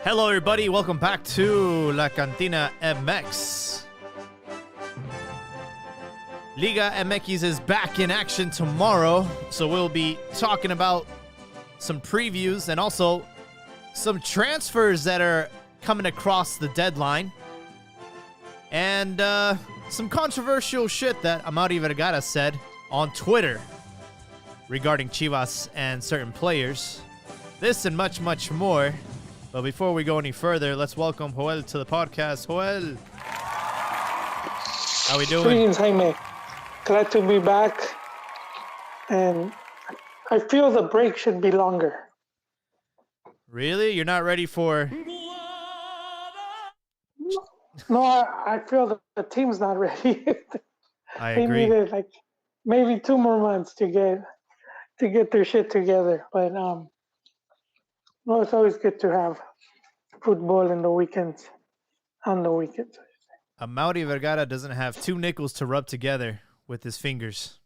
Hello, everybody. Welcome back to La Cantina MX. Liga MX is back in action tomorrow, so we'll be talking about some previews and also some transfers that are coming across the deadline and some controversial shit that Amaury Vergara said on Twitter regarding Chivas and certain players. This and much, much more. But before we go any further, let's welcome Joel to the podcast. Joel, how we doing? Greetings, Jaime. Glad to be back. And I feel the break should be longer. Really? You're not ready for... No, I feel that the team's not ready. I They agree. needed like maybe 2 more months to get their shit together. But no, it's always good to have football in the weekends. On the weekends. Amaury Vergara doesn't have 2 nickels to rub together with his fingers.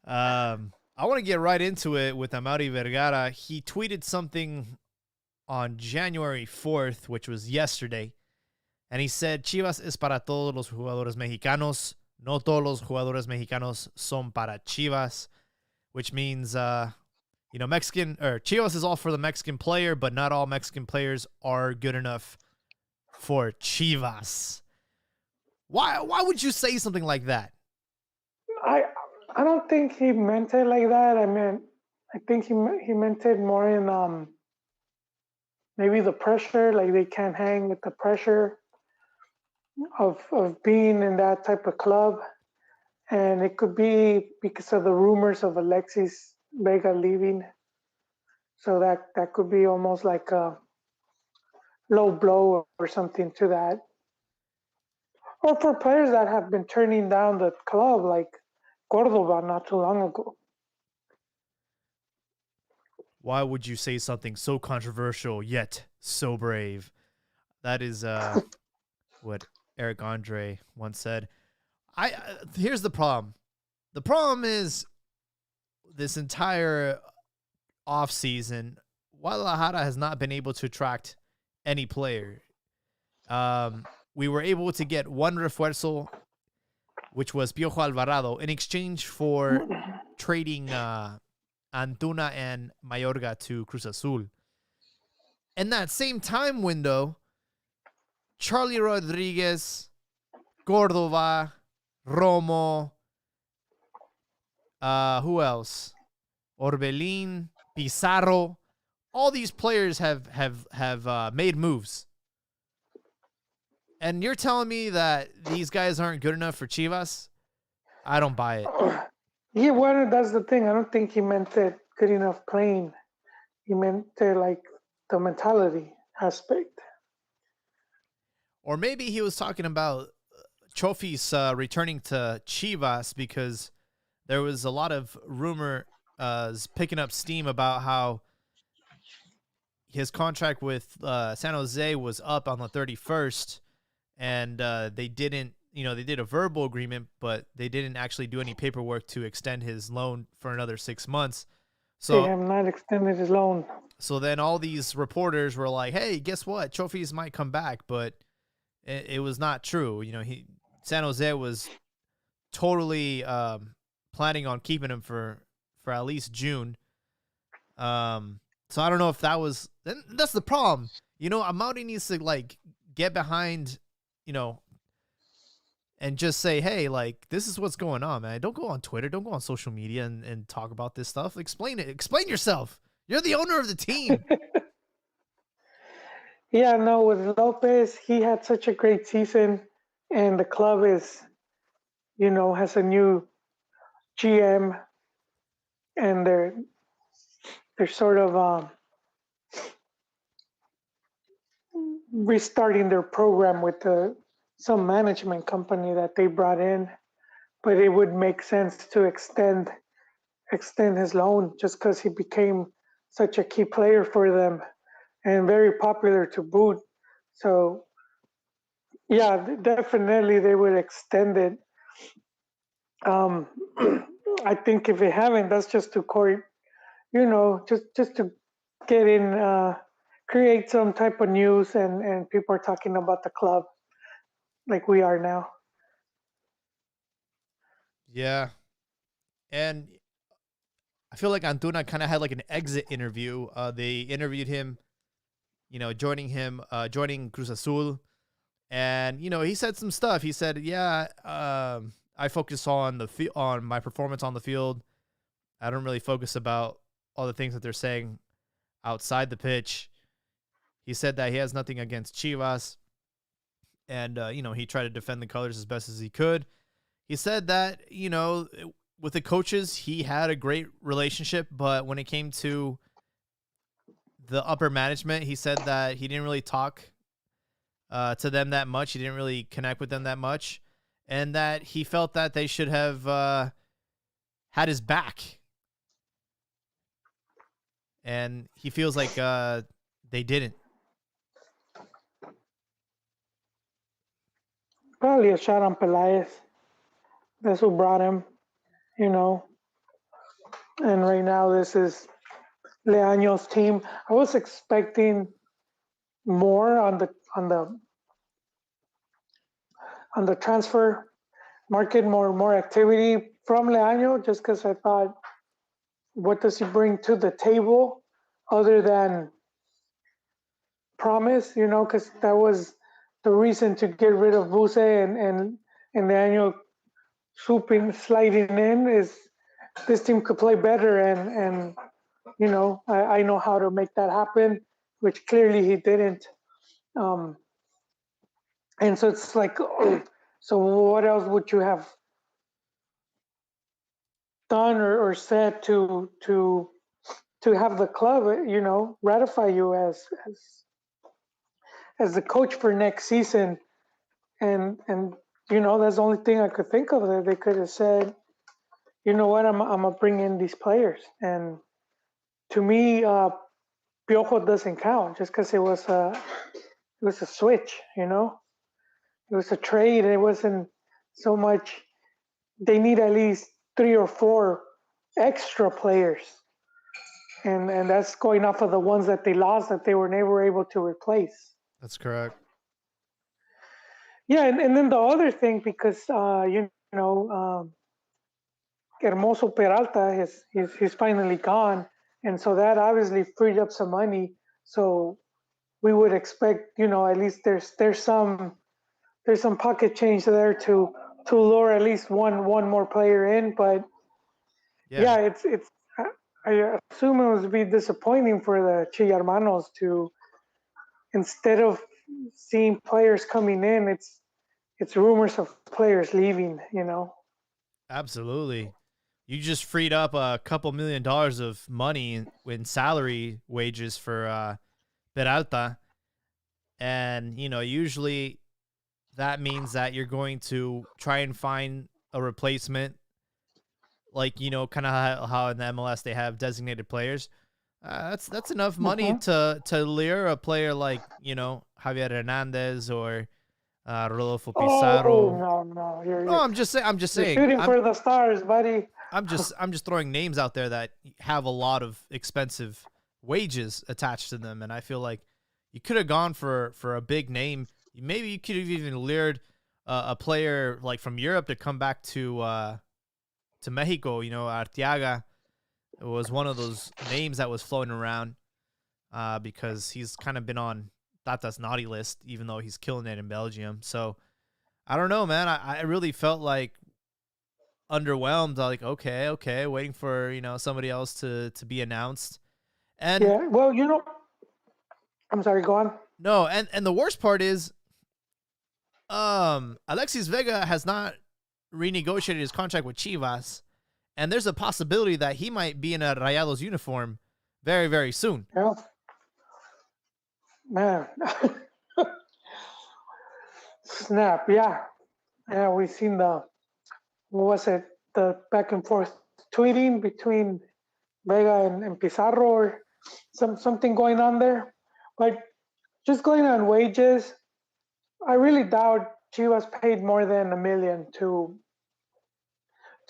I want to get right into it with Amaury Vergara. He tweeted something on January 4th, which was yesterday, and he said, Chivas es para todos los jugadores mexicanos. No todos los jugadores mexicanos son para Chivas, which means, Mexican or Chivas is all for the Mexican player, but not all Mexican players are good enough for Chivas. Why would you say something like that? I don't think he meant it like that. I think he meant it more in maybe the pressure, like they can't hang with the pressure of being in that type of club. And it could be because of the rumors of Alexis Vega leaving. So that could be almost like a low blow or something to that. Or for players that have been turning down the club, like Cordova not too long ago. Why would you say something so controversial yet so brave? That is what Eric Andre once said. Here's the problem. The problem is this entire offseason, Guadalajara has not been able to attract any player. We were able to get one refuerzo, which was Piojo Alvarado, in exchange for trading Antuna and Mayorga to Cruz Azul. In that same time window, Charlie Rodriguez, Cordova, Romo, who else? Orbelin, Pizarro. All these players have made moves. And you're telling me that these guys aren't good enough for Chivas? I don't buy it. Yeah, well, that's the thing. I don't think he meant it good enough playing. He meant it like the mentality aspect. Or maybe he was talking about Chofis returning to Chivas because there was a lot of rumor picking up steam about how his contract with San Jose was up on the 31st, and they didn't, they did a verbal agreement, but they didn't actually do any paperwork to extend his loan for another 6 months. So they have not extended his loan. So then all these reporters were like, hey, guess what? Chofis might come back, but it was not true. San Jose was totally planning on keeping him for at least June. So I don't know if that was... That's the problem. Amaury needs to, get behind, and just say, hey, this is what's going on, man. Don't go on Twitter. Don't go on social media and talk about this stuff. Explain it. Explain yourself. You're the owner of the team. Yeah, no, with Lopez, he had such a great season, and the club is, has a new GM, and they're sort of restarting their program with some management company that they brought in, but it would make sense to extend his loan just because he became such a key player for them and very popular to boot. So yeah, definitely they would extend it. I think if they haven't, that's just to court just to get in, create some type of news, and people are talking about the club like we are now. Yeah, and I feel like Antuna kind of had like an exit interview. They interviewed him, joining Cruz Azul, and he said some stuff. He said, "Yeah, I focus on on my performance on the field. I don't really focus about all the things that they're saying outside the pitch." He said that he has nothing against Chivas, and he tried to defend the colors as best as he could. He said that with the coaches, he had a great relationship, but when it came to the upper management, he said that he didn't really talk to them that much. He didn't really connect with them that much, and that he felt that they should have had his back, and he feels like they didn't. Probably a shot on Pelaez. That's what brought him, you know. And right now, this is Leaño's team. I was expecting more on the transfer market, more activity from Leaño, just because I thought, what does he bring to the table other than promise? Because that was the reason to get rid of Buse and Leaño sliding in is this team could play better, and I know how to make that happen, which clearly he didn't. Um, and so it's like, so what else would you have done or said to have the club, ratify you as the coach for next season? And that's the only thing I could think of that they could have said. You know what? I'm gonna bring in these players, and to me, Piojo doesn't count just because it was a switch. It was a trade. It wasn't so much. They need at least 3 or 4 extra players, and that's going off of the ones that they lost that they were never able to replace. That's correct. Yeah, and then the other thing, because Hermoso Peralta he's finally gone, and so that obviously freed up some money. So we would expect, at least there's some pocket change there to lure at least one more player in. But Yeah, yeah, it's I assume it would be disappointing for the Chillarmanos to, instead of seeing players coming in, it's rumors of players leaving. absolutely. You just freed up a couple $1 million of money in salary wages for Peralta, and usually that means that you're going to try and find a replacement, like kind of how in the MLS they have designated players. That's enough money Hmm. to lure a player like Javier Hernandez or Rodolfo Oh, Pizarro. no, no, you're No, you're I'm just saying. I'm just you're saying. shooting for the stars, buddy. I'm just throwing names out there that have a lot of expensive wages attached to them, and I feel like you could have gone for a big name. Maybe you could have even lured a player like from Europe to come back to Mexico. Arteaga was one of those names that was floating around because he's kind of been on Tata's naughty list, even though he's killing it in Belgium. So I don't know, man. I really felt like underwhelmed. Like, okay, waiting for somebody else to be announced. And Yeah, well, I'm sorry, go on. no, and the worst part is, Alexis Vega has not renegotiated his contract with Chivas, and there's a possibility that he might be in a Rayados uniform very, very soon. Yeah, man. Snap, yeah. Yeah, we've seen what was it, the back and forth tweeting between Vega and Pizarro, or something going on there. But just going on wages, I really doubt Chivas paid more than $1 million to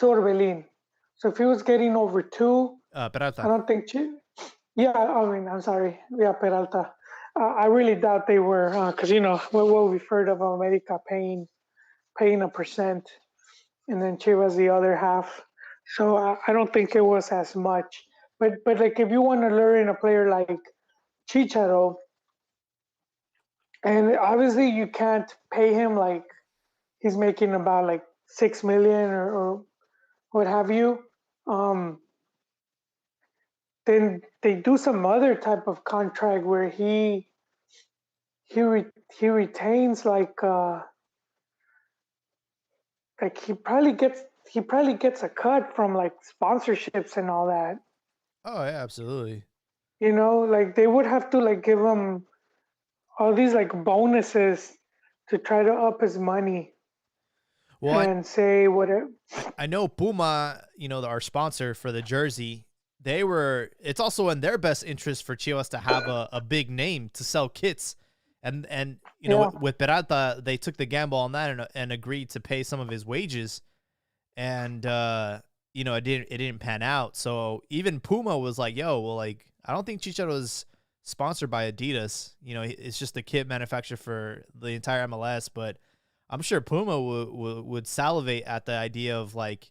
Orbelin. So if he was getting over 2, I Peralta. don't think. Yeah, I mean, I'm sorry. Yeah, Peralta. I really doubt they were, because what we've heard of America paying a percent, and then Chivas the other half. So I don't think it was as much. But like if you want to lure in a player like Chicharo, and obviously you can't pay him like he's making about like 6 million or what have you. Um, then they do some other type of contract where he re, he retains like he probably gets a cut from like sponsorships and all that. Oh yeah, absolutely. Like they would have to like give him all these like bonuses to try to up his money Well, and say what it. I know Puma, our sponsor for the jersey, it's also in their best interest for Chivas to have a big name to sell kits. And Yeah, with Peralta, they took the gamble on that and agreed to pay some of his wages. And it didn't pan out. So even Puma was like, yo, well, like, I don't think Chicharito was sponsored by Adidas. It's just a kit manufacturer for the entire MLS, but I'm sure Puma would salivate at the idea of like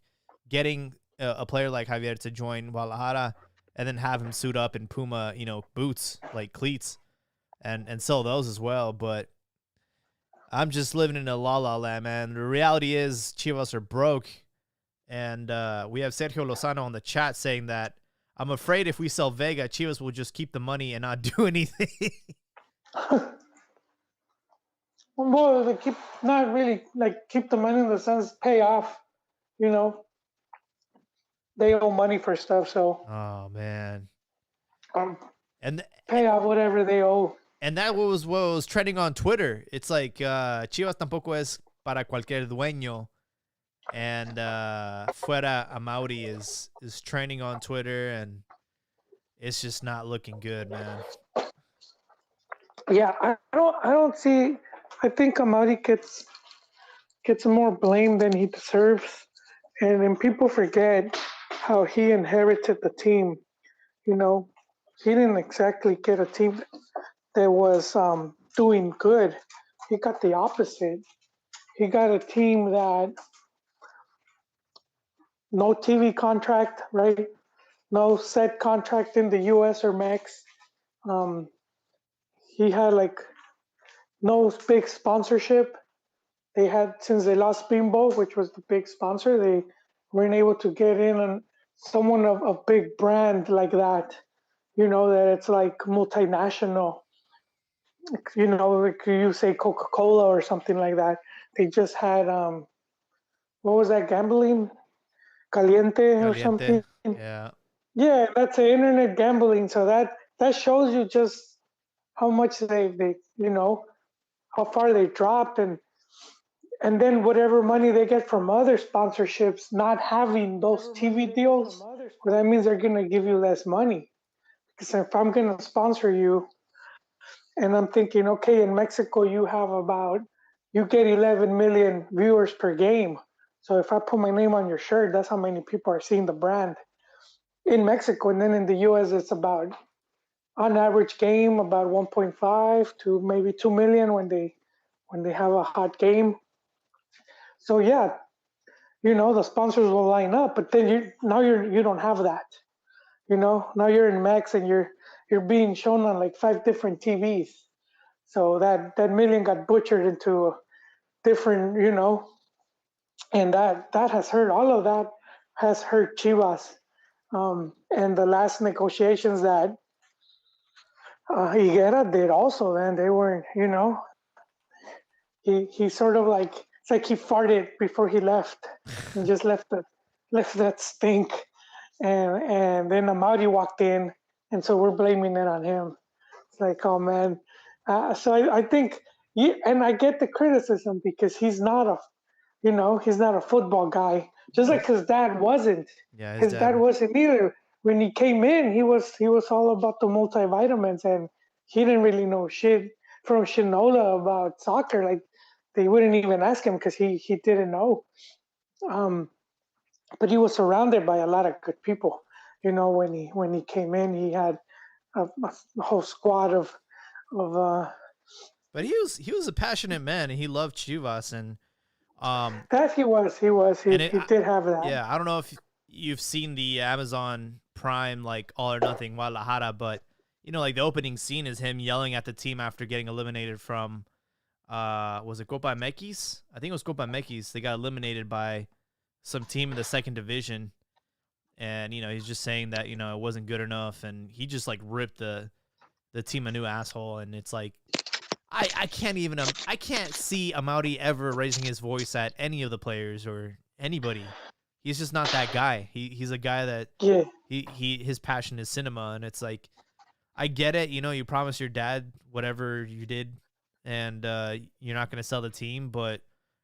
getting a player like Javier to join Guadalajara and then have him suit up in Puma, boots, like cleats, and sell those as well. But I'm just living in a la la land, man. The reality is Chivas are broke, and we have Sergio Lozano on the chat saying that I'm afraid if we sell Vega, Chivas will just keep the money and not do anything. well, they keep not really like keep the money in the sense pay off. You know, they owe money for stuff, so Oh man. um, And pay off whatever they owe. and that was what was trending on Twitter. It's like Chivas tampoco es para cualquier dueño. And Fuera Amauri is trending on Twitter, and it's just not looking good, man. Yeah, I don't see. I think Amadi gets more blame than he deserves, and then people forget how he inherited the team. You know, he didn't exactly get a team that was doing good. He got the opposite. He got a team that no TV contract, right? No set contract in the U.S. or Mex. Um, he had like no big sponsorship. They had since they lost Bimbo, which was the big sponsor, they weren't able to get in on someone of a big brand like that. That it's like multinational. Like you say Coca Cola or something like that. They just had what was that gambling Caliente or Caliente. something? Yeah. Yeah, that's a internet gambling. So that shows you just how much they how far they dropped, and then whatever money they get from other sponsorships, not having those TV deals, well, that means they're gonna give you less money. Because if I'm gonna sponsor you, and I'm thinking, okay, in Mexico you get 11 million viewers per game. So if I put my name on your shirt, that's how many people are seeing the brand in Mexico. And then in the US, it's about on average game about 1.5 to maybe 2 million when they have a hot game. So yeah, the sponsors will line up, but then you don't have that. Now you're in Max and you're being shown on like 5 different TVs. So that million got butchered into different, and that has hurt. All of that has hurt Chivas. And the last negotiations that Higuera did also, then they weren't, he sort of like it's like he farted before he left and just left that stink, and then Amadi walked in, and so we're blaming it on him. It's like, oh man. So I think, yeah, and I get the criticism because he's not a football guy. Just No. like his dad wasn't. Yeah, his His dad dad. wasn't either. When he came in, he was all about the multivitamins, and he didn't really know shit from Shinola about soccer. Like they wouldn't even ask him because he didn't know. Um, but he was surrounded by a lot of good people. When he came in, he had a whole squad of But he was a passionate man, and he loved Chivas, and um that he and he did have that. yeah, I don't know if you've seen the Amazon Prime like All or Nothing Guadalajara, but like the opening scene is him yelling at the team after getting eliminated from was it Copa MX? I think it was Copa MX. They got eliminated by some team in the second division, and he's just saying that it wasn't good enough, and he just like ripped the team a new asshole, and it's like I can't even I can't see Amaury ever raising his voice at any of the players or anybody. He's just not that guy. He's a guy that Yeah, his passion is cinema, and it's like I get it. You promised your dad whatever you did, and you're not going to sell the team, but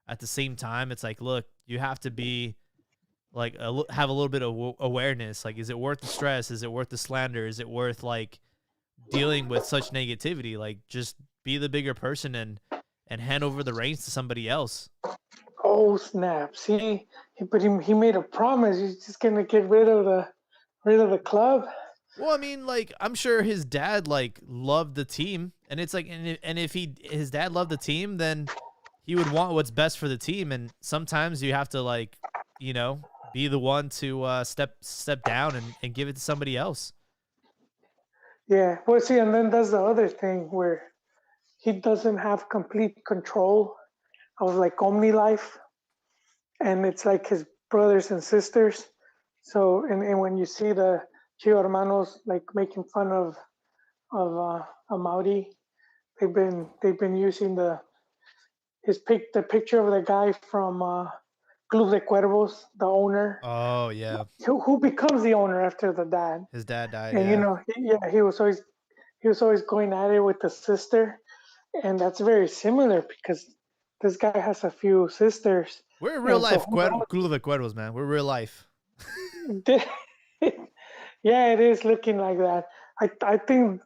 at the same time, it's like, look, you have to be like have a little bit of awareness. Like, is it worth the stress? Is it worth the slander? Is it worth like dealing with such negativity? Like, just be the bigger person and hand over the reins to somebody else. oh snap! See, but he made a promise. He's just gonna get rid of the club. Well, I mean, like, I'm sure his dad like loved the team, and it's like, and if his dad loved the team, then he would want what's best for the team. And sometimes you have to like, be the one to step down and give it to somebody else. Yeah. Well, see, and then there's the other thing where he doesn't have complete control of like Omni Life, and it's like his brothers and sisters. So, and when you see the Chio hermanos like making fun of Amauri, they've been using the picture of the guy from Club de Cuervos, the owner, Oh yeah, who becomes the owner after the dad. his dad died. And Yeah, he was always going at it with the sister, and that's very similar because this guy has a few sisters, we're in real and so life. Club de Cuervos, man. We're real life. yeah, it is looking like that. I think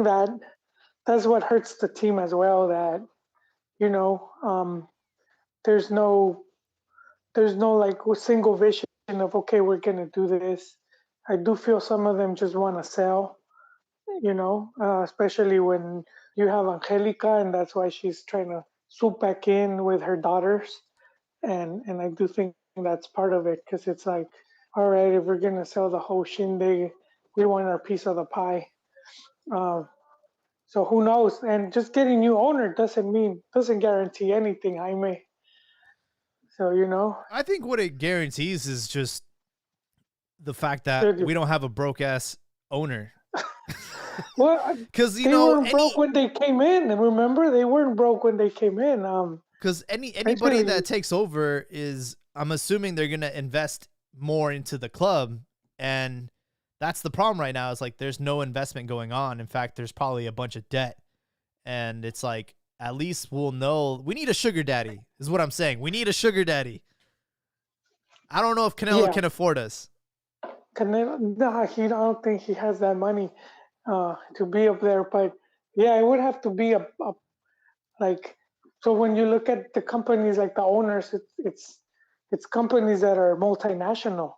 that that's what hurts the team as well. That you know, there's no there's no like single vision of okay, we're gonna do this. I do feel some of them just want to sell, especially when you have Angelica, and that's why she's trying to swoop back in with her daughters, and I do think that's part of it because it's like, all right, if we're gonna sell the whole shindig, we want our piece of the pie. Um, so who knows? And just getting new owner doesn't guarantee anything, Jaime. So I think what it guarantees is just the fact that they're- we don't have a broke ass owner. well, Because they weren't broke when they came in. And remember, they weren't broke when they came in. because anybody Actually- that takes over is, I'm assuming they're gonna invest more into the club, and that's the problem right now. Is like there's no investment going on. In fact, there's probably a bunch of debt, and it's like at least we'll know we need a sugar daddy. Is what I'm saying. We need a sugar daddy. I don't know if Canelo Yeah. can afford us. Canelo, nah, I don't think he has that money to be up there. But yeah, it would have to be a like. So when you look at the companies, like the owners, it's companies that are multinational,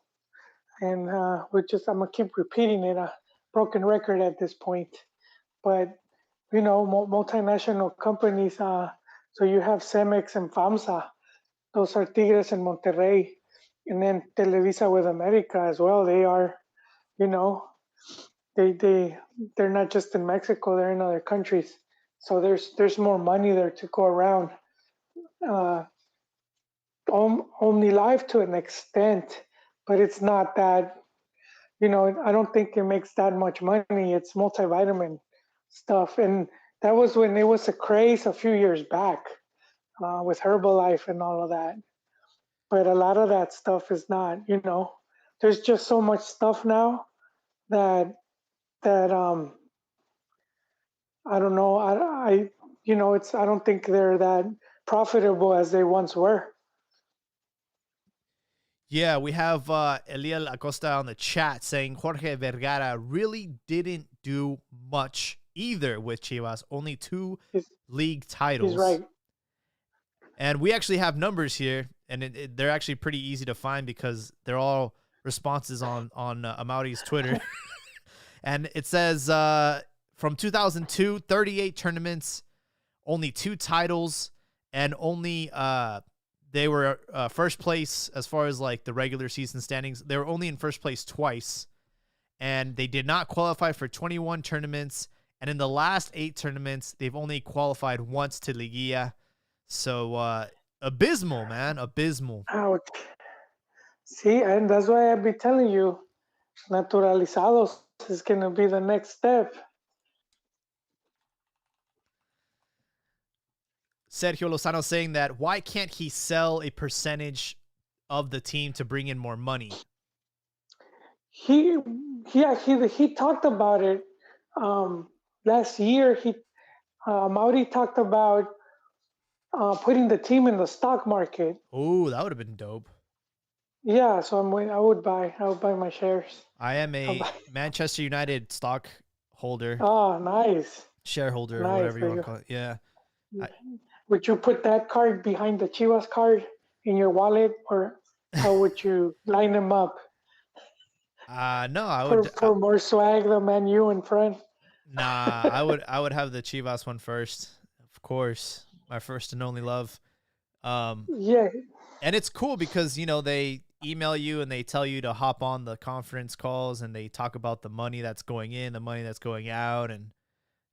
and I'm gonna keep repeating it, a broken record at this point. But multinational companies. So you have Cemex and FAMSA; those are Tigres and Monterrey, and then Televisa with America as well. They are, you know, they're not just in Mexico; they're in other countries. So there's more money there to go around. Uh, Omni Life to an extent, but it's not that. I don't think it makes that much money. It's multivitamin stuff, and that was when it was a craze a few years back with Herbalife and all of that. But a lot of that stuff is not. There's just so much stuff now that I don't know. I don't think they're that profitable as they once were. Yeah, we have Eliel Acosta on the chat saying Jorge Vergara really didn't do much either with Chivas. Only 2 He's, league titles. he's right. And we actually have numbers here. and they're actually pretty easy to find because they're all responses on Amaury's Twitter. And it says from 2002, 38 tournaments, only 2 titles, and only they were first place as far as like the regular season standings. They were only in first place twice, and they did not qualify for 21 tournaments. And in the last 8 tournaments, they've only qualified once to Liguilla. So abysmal, man, abysmal. Ouch. See, and that's why I've been telling you, naturalizados is going to be the next step. Sergio Lozano saying that why can't he sell a percentage of the team to bring in more money? He talked about it last year. Mauri talked about putting the team in the stock market. Oh, that would have been dope. Yeah, so I would buy my shares. I am a Manchester United stockholder. Oh, nice. Shareholder, Nice. or whatever you want to call it. Yeah. Would you put that card behind the Chivas card in your wallet, or how would you line them up? No, I would for more swag, the Man U in front. Nah, I would have the Chivas one first. Of course. My first and only love. Yeah. And it's cool because, you know, they email you and they tell you to hop on the conference calls and they talk about the money that's going in, the money that's going out, and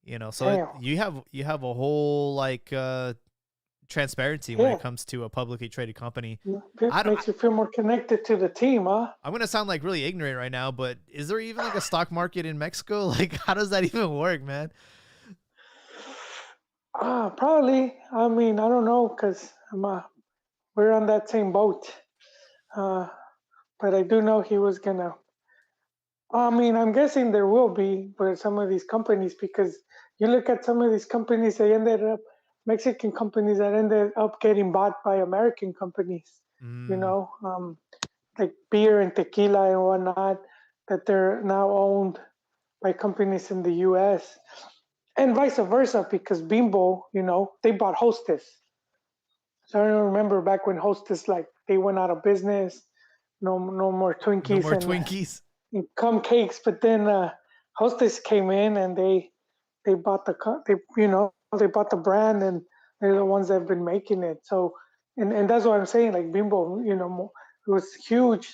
you know, so you have a whole like transparency when it comes to a publicly traded company. It makes you feel more connected to the team, huh? I'm gonna sound like really ignorant right now, but is there even like a stock market in Mexico? Like, how does that even work, man? Probably. I mean, I don't know, because we're on that same boat. But I do know he was gonna. I mean, I'm guessing there will be for some of these companies, because you look at some of these companies, they ended up Mexican companies that ended up getting bought by American companies. You know, like beer and tequila and whatnot, that they're now owned by companies in the U.S. and vice versa, because Bimbo, you know, they bought Hostess. So I remember back when Hostess, like, they went out of business. No more Twinkies. No more Twinkies. And cum cakes. But then Hostess came in and they bought they bought the brand, and they're the ones that have been making it. So and that's what I'm saying. Like Bimbo, you know, it was huge,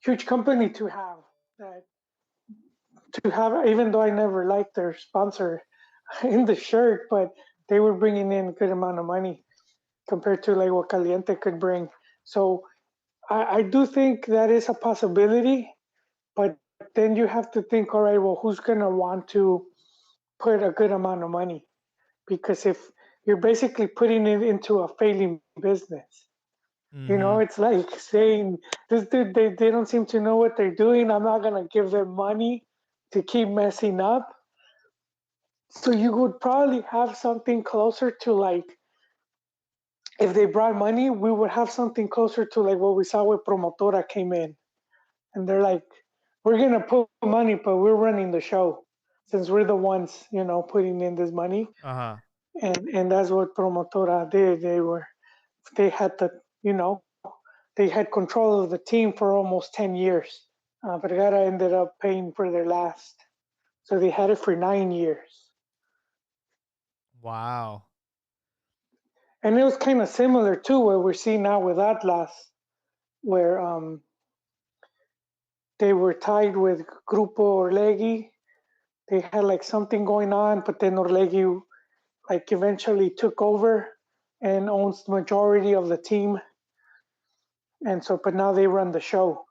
huge company to have that. To have, even though I never liked their sponsor in the shirt, but they were bringing in a good amount of money compared to like what Caliente could bring. So I do think that is a possibility, but then you have to think, all right, well, who's going to want to put a good amount of money? Because if you're basically putting it into a failing business, you know, it's like saying, this dude, they don't seem to know what they're doing. I'm not going to give them money to keep messing up. So you would probably have something closer to like, if they brought money, we would have something closer to like what we saw with Promotora came in. And they're like, we're going to put money, but we're running the show since we're the ones, you know, putting in this money. Uh-huh. And that's what Promotora did. They had the, you know, they had control of the team for almost 10 years. Vergara ended up paying for their last. So they had it for 9 years. Wow. And it was kind of similar to what we're seeing now with Atlas, where they were tied with Grupo Orlegui. They had like something going on, but then Orlegui like eventually took over and owns the majority of the team. And so, but now they run the show.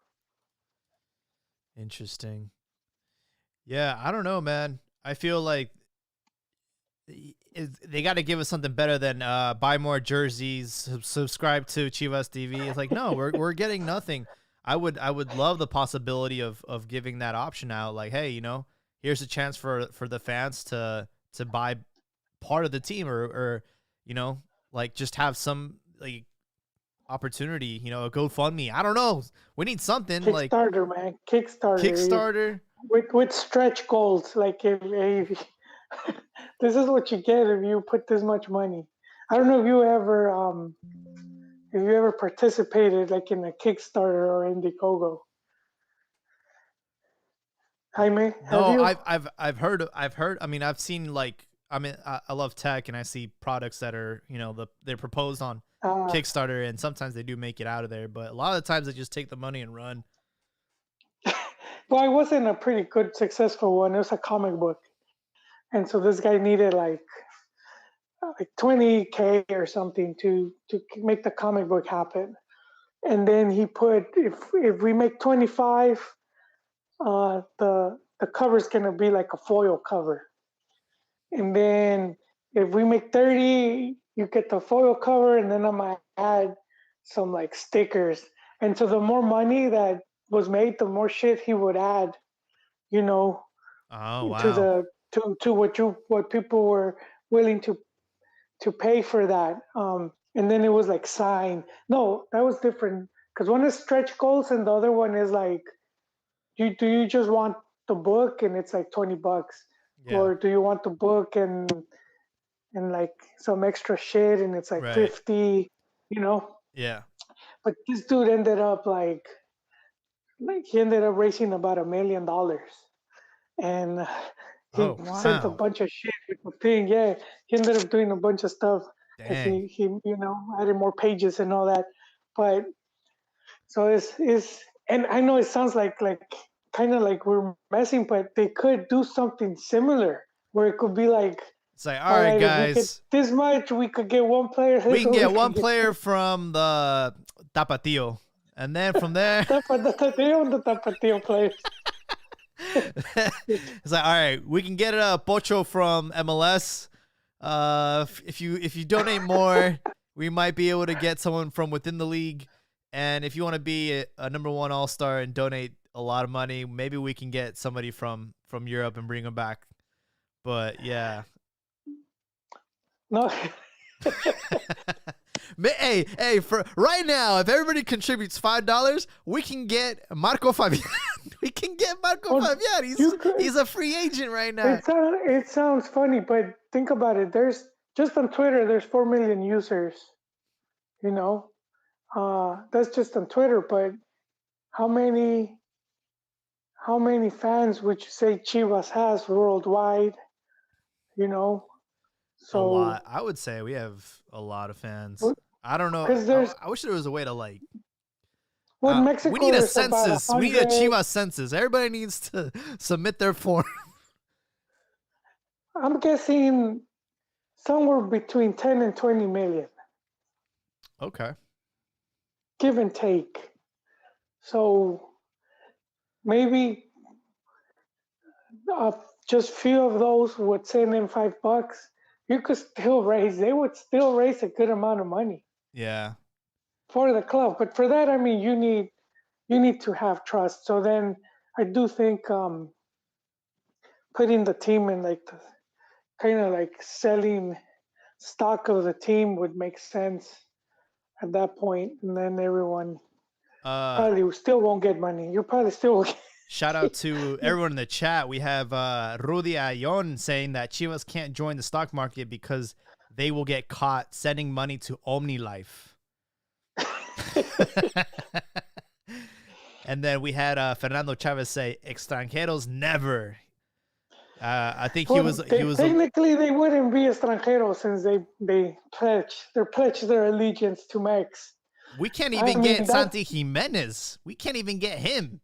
Interesting. Yeah, I don't know, man. I feel like they got to give us something better than buy more jerseys, subscribe to Chivas TV. It's like, no, we're getting nothing. I would love the possibility of giving that option out. Like, hey, you know, here's a chance for the fans to buy part of the team, or you know, like just have some like opportunity, you know, a GoFundMe. I don't know. We need something like Kickstarter, man. Kickstarter with stretch goals. Like if this is what you get if you put this much money. I don't know if you ever if you ever participated like in a Kickstarter or Indiegogo. Jaime, have No, you? I've heard. I mean, I've seen like I love tech and I see products that are they're proposed on Uh, Kickstarter and sometimes they do make it out of there, but a lot of the times they just take the money and run. well, it wasn't a pretty good, successful one. It was a comic book, and so this guy needed like 20K or something to make the comic book happen. And then he put, if we make 25, the cover's gonna be like a foil cover. And then if we make 30, you get the foil cover, and then I might add some like stickers. And so the more money that was made, the more shit he would add, you know, Oh to wow. the to what people were willing to pay for that. And then it was like sign. No, that was different because one is stretch goals and the other one is like, you just want the book and it's like $20, Yeah. or do you want the book and like some extra shit and it's like Right. 50, you know? Yeah. But this dude ended up like he ended up raising about $1 million, and he Oh sent a wow. bunch of shit with the thing. Yeah, he ended up doing a bunch of stuff because Dang. he added more pages and all that. But so it's and I know it sounds like kind of like we're messing, but they could do something similar where it could be like, It's like, all all right, right, if we get guys, this much, we could get one player. we This can one we get could one get player from the Tapatio, and then from there, the Tapatio players. it's like, all right, we can get a Pocho from MLS. If you donate more, we might be able to get someone from within the league. And if you want to be a number one all star and donate a lot of money, maybe we can get somebody from Europe and bring them back. But yeah. No, Hey, for right now, if everybody contributes $5, we can get Marco Fabian. We can get Marco well, Fabian. you could. He's a free agent right now. It sounds funny, but think about it. There's just on Twitter. There's 4 million users. You know, that's just on Twitter. But how many how many fans would you say Chivas has worldwide? You know, A lot. so I would say we have a lot of fans. I don't know. because I wish there was a way to like. with We Mexico need a there's about a census. We need a hundred. Chivas census. Everybody needs to submit their form. I'm guessing somewhere between 10 and 20 million, Okay. give and take. So maybe uh, just few of those would send in $5. You could still raise. They would still raise a good amount of money Yeah. for the club. But for that, I mean, you need to have trust. So then I do think putting the team in like the kind of like selling stock of the team would make sense at that point, and then everyone Uh, probably still won't get money. You probably still won't Shout out to everyone in the chat. We have Rudy Ayon saying that Chivas can't join the stock market because they will get caught sending money to OmniLife. And then we had Fernando Chavez say, "Extranjeros never." I think he well, was he was a, technically they wouldn't be extranjeros since they pledge their allegiance to Mex. we can't I even mean get that Santi Jimenez. We can't even get him.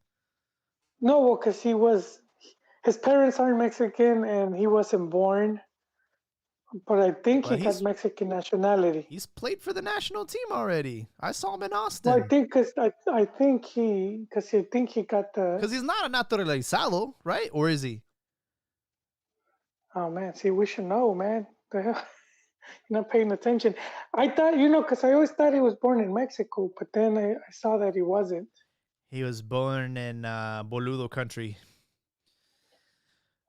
no, because his parents aren't Mexican and he wasn't born, but I think he But got Mexican nationality. he's played for the national team already. I saw him in Well, I Austin. think because I think he got the. Because he's not a naturalizado, right? Or is he? Oh man, see, we should know, man. The hell, you're not paying attention. I thought, because I always thought he was born in Mexico, but then I saw that he wasn't. He was born in Boludo country.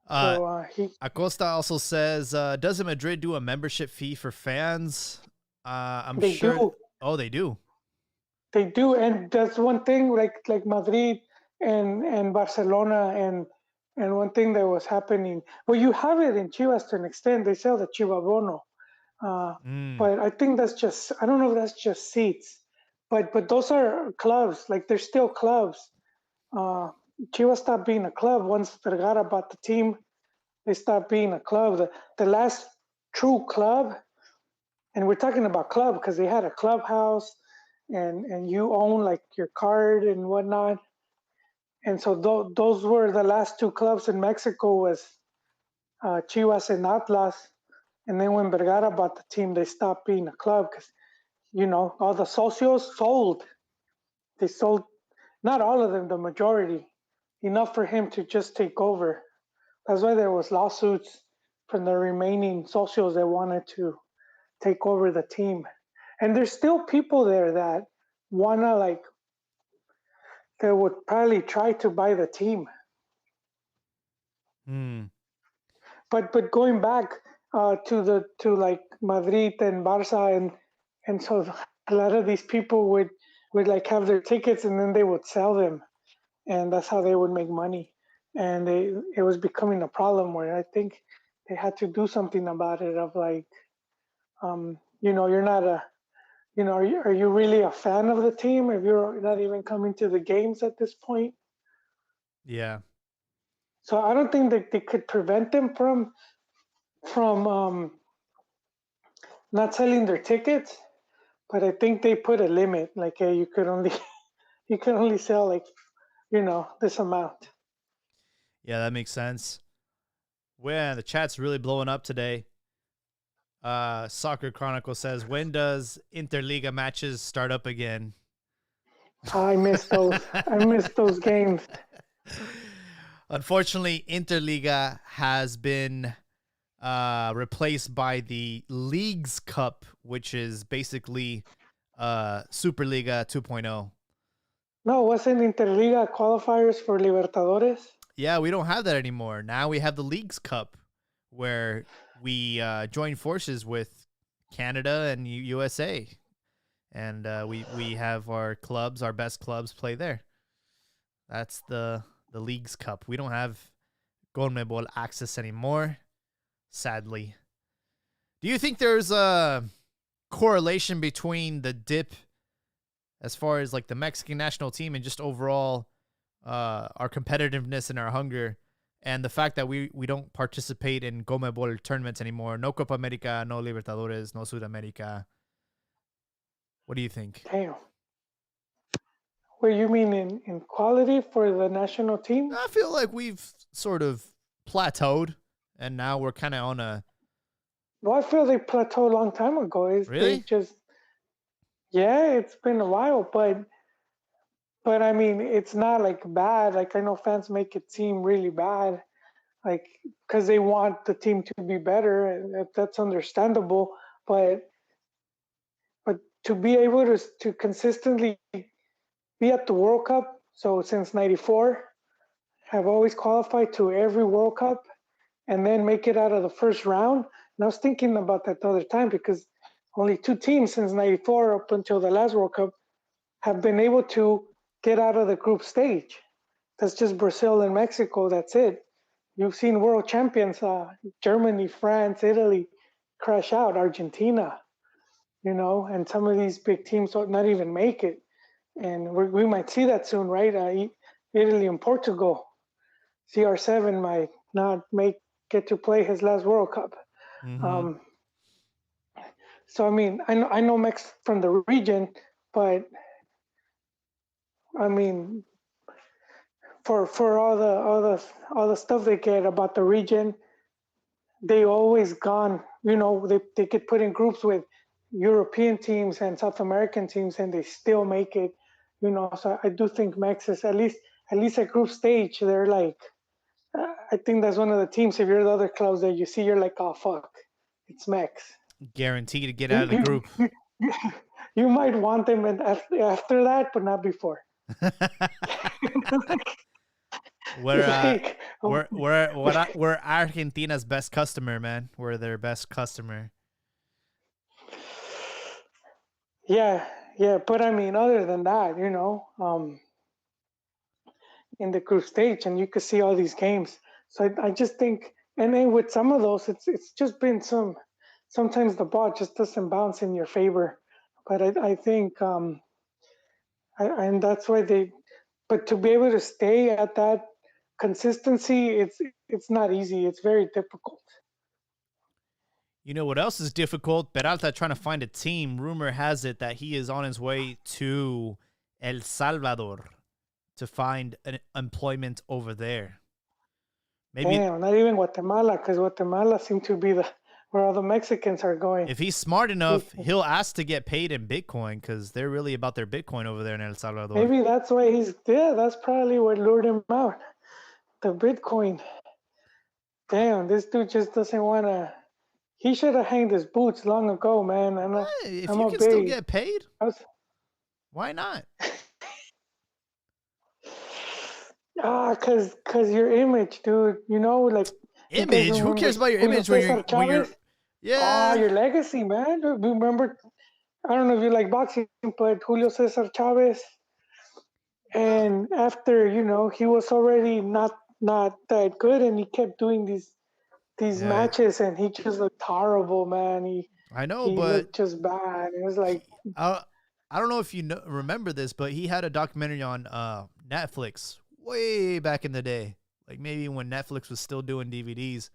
Uh, So Acosta also says, doesn't Madrid do a membership fee for fans? I'm they sure. do, Oh, they do. and that's one thing. Like Madrid and Barcelona and one thing that was happening. Well, you have it in Chivas to an extent. They sell the Chiva Bono, uh, Mm. but I think that's just. I don't know if that's just seats. but those are clubs. Like they're still clubs. Uh, Chivas stopped being a club once Vergara bought the team. They stopped being a club. The last true club, and we're talking about club because they had a clubhouse, and you own like your card and whatnot. And so those were the last two clubs in Mexico was Chivas and Atlas. And then when Vergara bought the team, they stopped being a club because all the socios sold. They sold not all of them, the majority, enough for him to just take over. That's why there was lawsuits from the remaining socios that wanted to take over the team. And there's still people there that wanna like that would probably try to buy the team. Hmm. But going back to like Madrid and Barca and so a lot of these people would like have their tickets and then they would sell them, and that's how they would make money. And it was becoming a problem where I think they had to do something about it. Of like, you're not a, are you really a fan of the team if you're not even coming to the games at this point? Yeah. So I don't think that they could prevent them from not selling their tickets, but I think they put a limit. Like, hey, you could only you can only sell like this amount. Yeah, that makes sense. Well, the chat's really blowing up today. Soccer Chronicle says, when does Interliga matches start up again? I miss those. I miss those games. Unfortunately, Interliga has been replaced by the Leagues Cup, which is basically Superliga 2.0. No, wasn't Interliga qualifiers for Libertadores? Yeah, we don't have that anymore. Now we have the Leagues Cup, where we join forces with Canada and USA, and we have our clubs, our best clubs, play there. That's the Leagues Cup. We don't have CONMEBOL access anymore, sadly. Do you think there's a correlation between the dip as far as like the Mexican national team and just overall our competitiveness and our hunger, and the fact that we don't participate in CONMEBOL tournaments anymore? No Copa America, no Libertadores, no Sudamerica. What do you think? Damn. What you mean in quality for the national team? I feel like we've sort of plateaued, and now we're kind of on a. Well, I feel they plateaued a long time ago. Is they Really? just yeah, it's been a while, but I mean, it's not like bad. Like I know fans make it seem really bad, like because they want the team to be better, and that's understandable. But but to be able to consistently be at the World Cup, so since '94, have always qualified to every World Cup, and then make it out of the first round. And I was thinking about that the other time because only two teams since '94 up until the last World Cup have been able to get out of the group stage. That's just Brazil and Mexico. That's it. You've seen world champions, Germany, France, Italy, crash out, Argentina, and some of these big teams don't not even make it. And we might see that soon, right? Italy and Portugal. CR7 might not get to play his last World Cup. Mm-hmm. Um, so I mean, I know Mex from the region, but I mean, for all the stuff they get about the region, they always gone. They get put in groups with European teams and South American teams, and they still make it. So I do think Mex is at least at group stage. They're like, I think that's one of the teams. If you're the other clubs that you see, you're like, oh fuck, it's Mex. Guaranteed to get out You of the group. you might want them after that, but not before. we're Like, we're Argentina's best customer, man. We're their best customer. yeah, yeah, but I mean, other than that, in the group stage, and you could see all these games. So I just think, and then with some of those, it's just been sometimes the ball just doesn't bounce in your favor. But I think and that's why they. But to be able to stay at that consistency, it's not easy. It's very difficult. You know what else is difficult? Peralta trying to find a team. Rumor has it that he is on his way to El Salvador to find an employment over there. Maybe Damn, not even Guatemala, because Guatemala seems to be where all the Mexicans are going. if he's smart enough, he'll ask to get paid in Bitcoin because they're really about their Bitcoin over there in El Salvador. Maybe that's why that's probably what lured him out. The Bitcoin. Damn, this dude just doesn't want to. He should have hanged his boots long ago, man. If I'm you a can big, still get paid, why not? Cause your image, dude. You know, like image. Who cares about your image when you're yeah? Your legacy, man. Remember, I don't know if you like boxing, but Julio Cesar Chavez. And after he was already not that good, and he kept doing these matches, and he just looked horrible, man. I know, he but looked just bad. It was like I don't know if you remember this, but he had a documentary on Netflix way back in the day, like maybe when Netflix was still doing DVDs,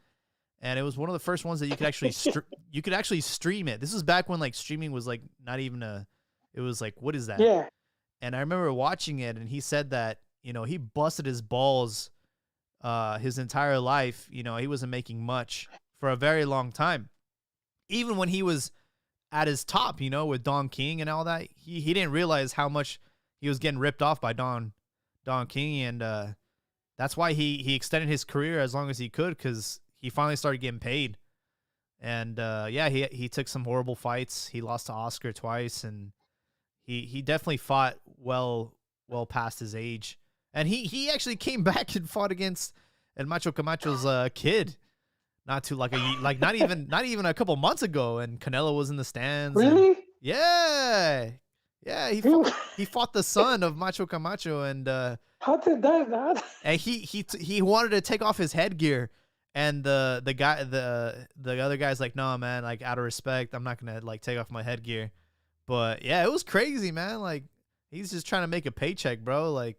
and it was one of the first ones that you could actually you could actually stream it. This was back when like streaming was like not even it was like, what is that? Yeah. And I remember watching it, and he said that he busted his balls his entire life. He wasn't making much for a very long time, even when he was at his top, with Don King and all that. He didn't realize how much he was getting ripped off by Don King, and that's why he extended his career as long as he could, because he finally started getting paid. And he took some horrible fights. He lost to Oscar twice, and he definitely fought well past his age. And he actually came back and fought against El Macho Camacho's kid. Not even a couple months ago, and Canelo was in the stands. Really? And, yeah. He fought the son of Macho Camacho, and how did that? And he wanted to take off his headgear, and the other guy's like, no, man, like, out of respect, I'm not gonna like take off my headgear. But yeah, it was crazy, man. Like, he's just trying to make a paycheck, bro. Like,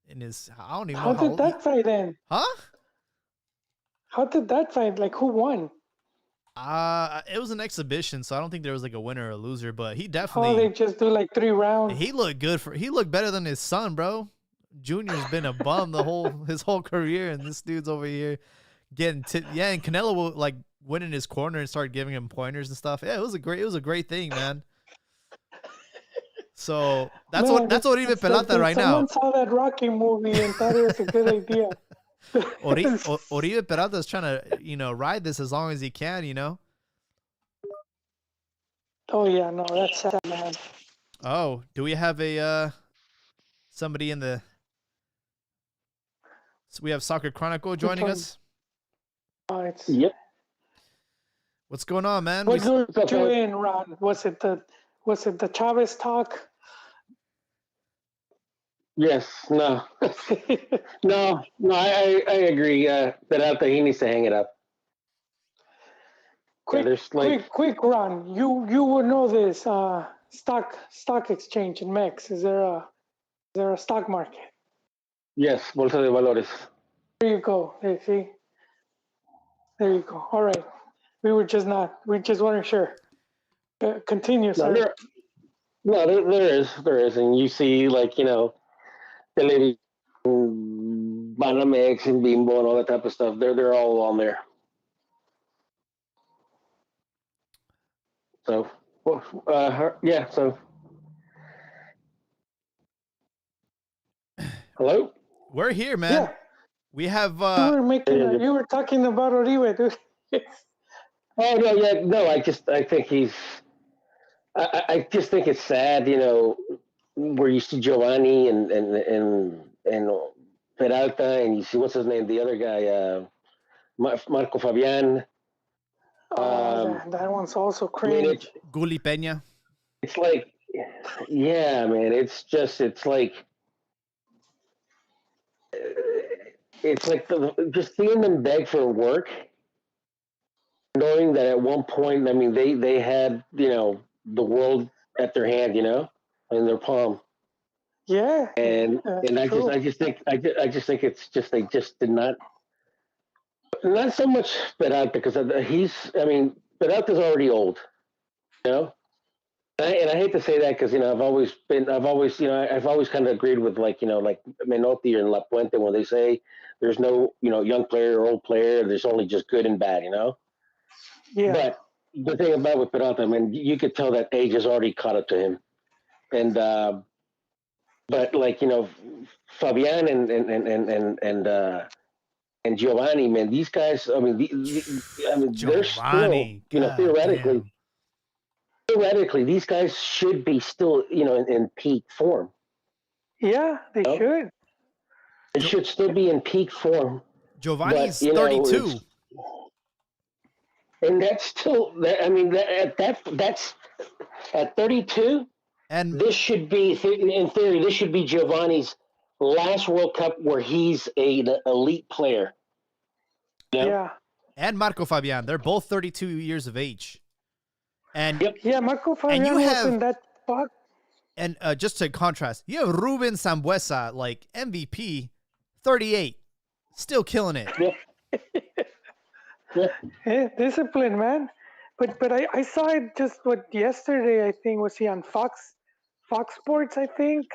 I don't even know how did that fight end? Huh? How did that fight? Like, who won? It was an exhibition, so I don't think there was like a winner or a loser. But he definitely. They just do like 3 rounds. He looked good he looked better than his son, bro. Junior's been a bum his whole career, and this dude's over here getting and Canelo like went in his corner and started giving him pointers and stuff. Yeah, it was a great thing, man. So that's what even Pelata right now. Someone saw that Rocky movie and thought it was a good idea. Oribe Peralta is trying to, ride this as long as he can, Oh yeah, no, that's sad, man. Oh, do we have a somebody in the? So we have Soccer Chronicle joining us. Yep. What's going on, man? What lured you in, Ron? Was it the Chavez talk? Yes. No. no. I agree. Peralta, he needs to hang it up. Quick, Ron. You will know this. Stock exchange in Mex. Is there a stock market? Yes, Bolsa de Valores. There you go. See. There you go. All right. We just weren't sure. Continue, sir. There is, and you see, like, Television, Banamex, and Bimbo, and all that type of stuff. They're all on there. So, yeah. So, hello. We're here, man. Yeah. We have. You were talking about Oribe, dude. Oh no, yeah, no. I think he's. I just think it's sad, where you see Giovanni and Peralta, and you see, what's his name, the other guy, Marco Fabian. That one's also cringe. Guli Peña. It's like, yeah, man. It's like just seeing them beg for work, knowing that at one point, I mean, they had the world at their hand, in their palm. Yeah, and that's I true. I just think it's just they just did not so much Peralta because he's I mean Peralta's already old, you know. And I hate to say that because I've always kind of agreed with like Menotti and La Puente when they say there's no young player or old player, there's only just good and bad, you know. Yeah, But the thing about with Peralta, I mean, you could tell that age has already caught up to him, and but like Fabian and Giovanni, man, these guys, I mean, I mean, they're still Giovanni, god theoretically damn. theoretically these guys should be still in peak form. yeah, they You know? should. They Jo- should still be in peak form, but Giovanni's 32. that's still that. I mean, that's at 32. And This should be, in theory, this should be Giovanni's last World Cup where he's an elite player. You know? Yeah, and Marco Fabian, they're both 32 years of age. And Yep. yeah. Marco and you Fabian was have in that box. and just to contrast, you have Ruben Sambuesa, like MVP, 38, still killing it. Yeah. Yeah. Discipline, man. But I saw it just yesterday. I think was he on Fox Sports, I think,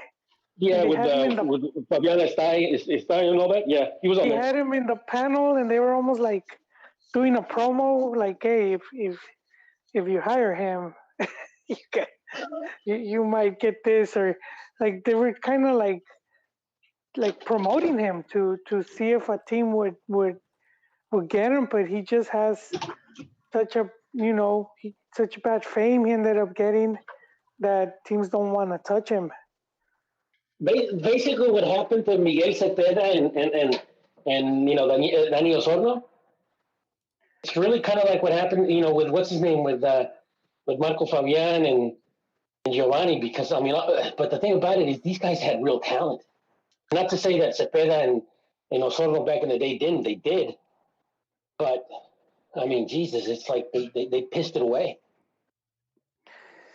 and Yeah, they had him in the with Fabian Estay and all that. Yeah, he was on they there. had him in the panel, and they were almost like doing a promo, like, hey, if you hire him, you get you might get this, or like they were kind of like promoting him to see if a team would get him, but he just has such a such bad fame he ended up getting that teams don't want to touch him. Basically, what happened to Miguel Cepeda and Dani Osorno, it's really kind of like what happened, with what's his name with Marco Fabian and Giovanni. Because I mean, but the thing about it is these guys had real talent. Not to say that Cepeda and Osorno back in the day didn't, they did. But I mean, Jesus, it's like they pissed it away.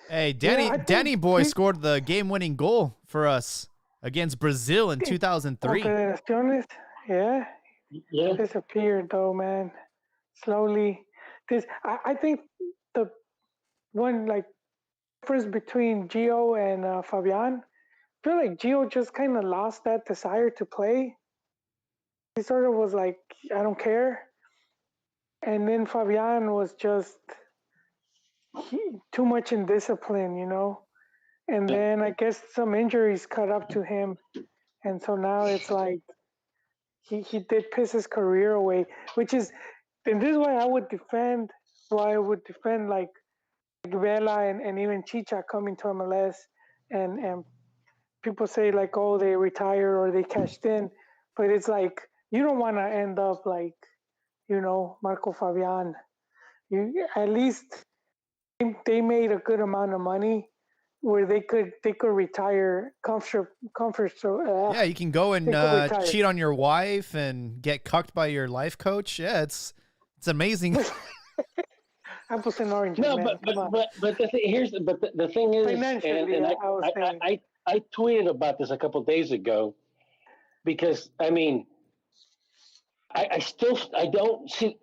Hey, Yeah, I Danny think Boy scored the game-winning goal for us against Brazil in 2003. Confederaciones, yeah, Yeah, disappeared though, man. Slowly, I think the one like difference between Gio and Fabian, I feel like Gio just kind of lost that desire to play. He sort of was like, I don't care, and then Fabian was just too much in discipline, And then I guess some injuries caught up to him, and so now it's like he did piss his career away, which is, and this is why I would defend like Vela and even Chicha coming to MLS, and people say like, oh, they retired or they cashed in, but it's like you don't want to end up like, Marco Fabian. You at least they made a good amount of money where they could retire comfort so Yeah, you can go and they could retire. cheat on your wife and get cucked by your life coach. Yeah, it's amazing. Apples and oranges, no, man. but the thing is, Financially, and I was saying. I tweeted about this a couple of days ago because I mean I still don't see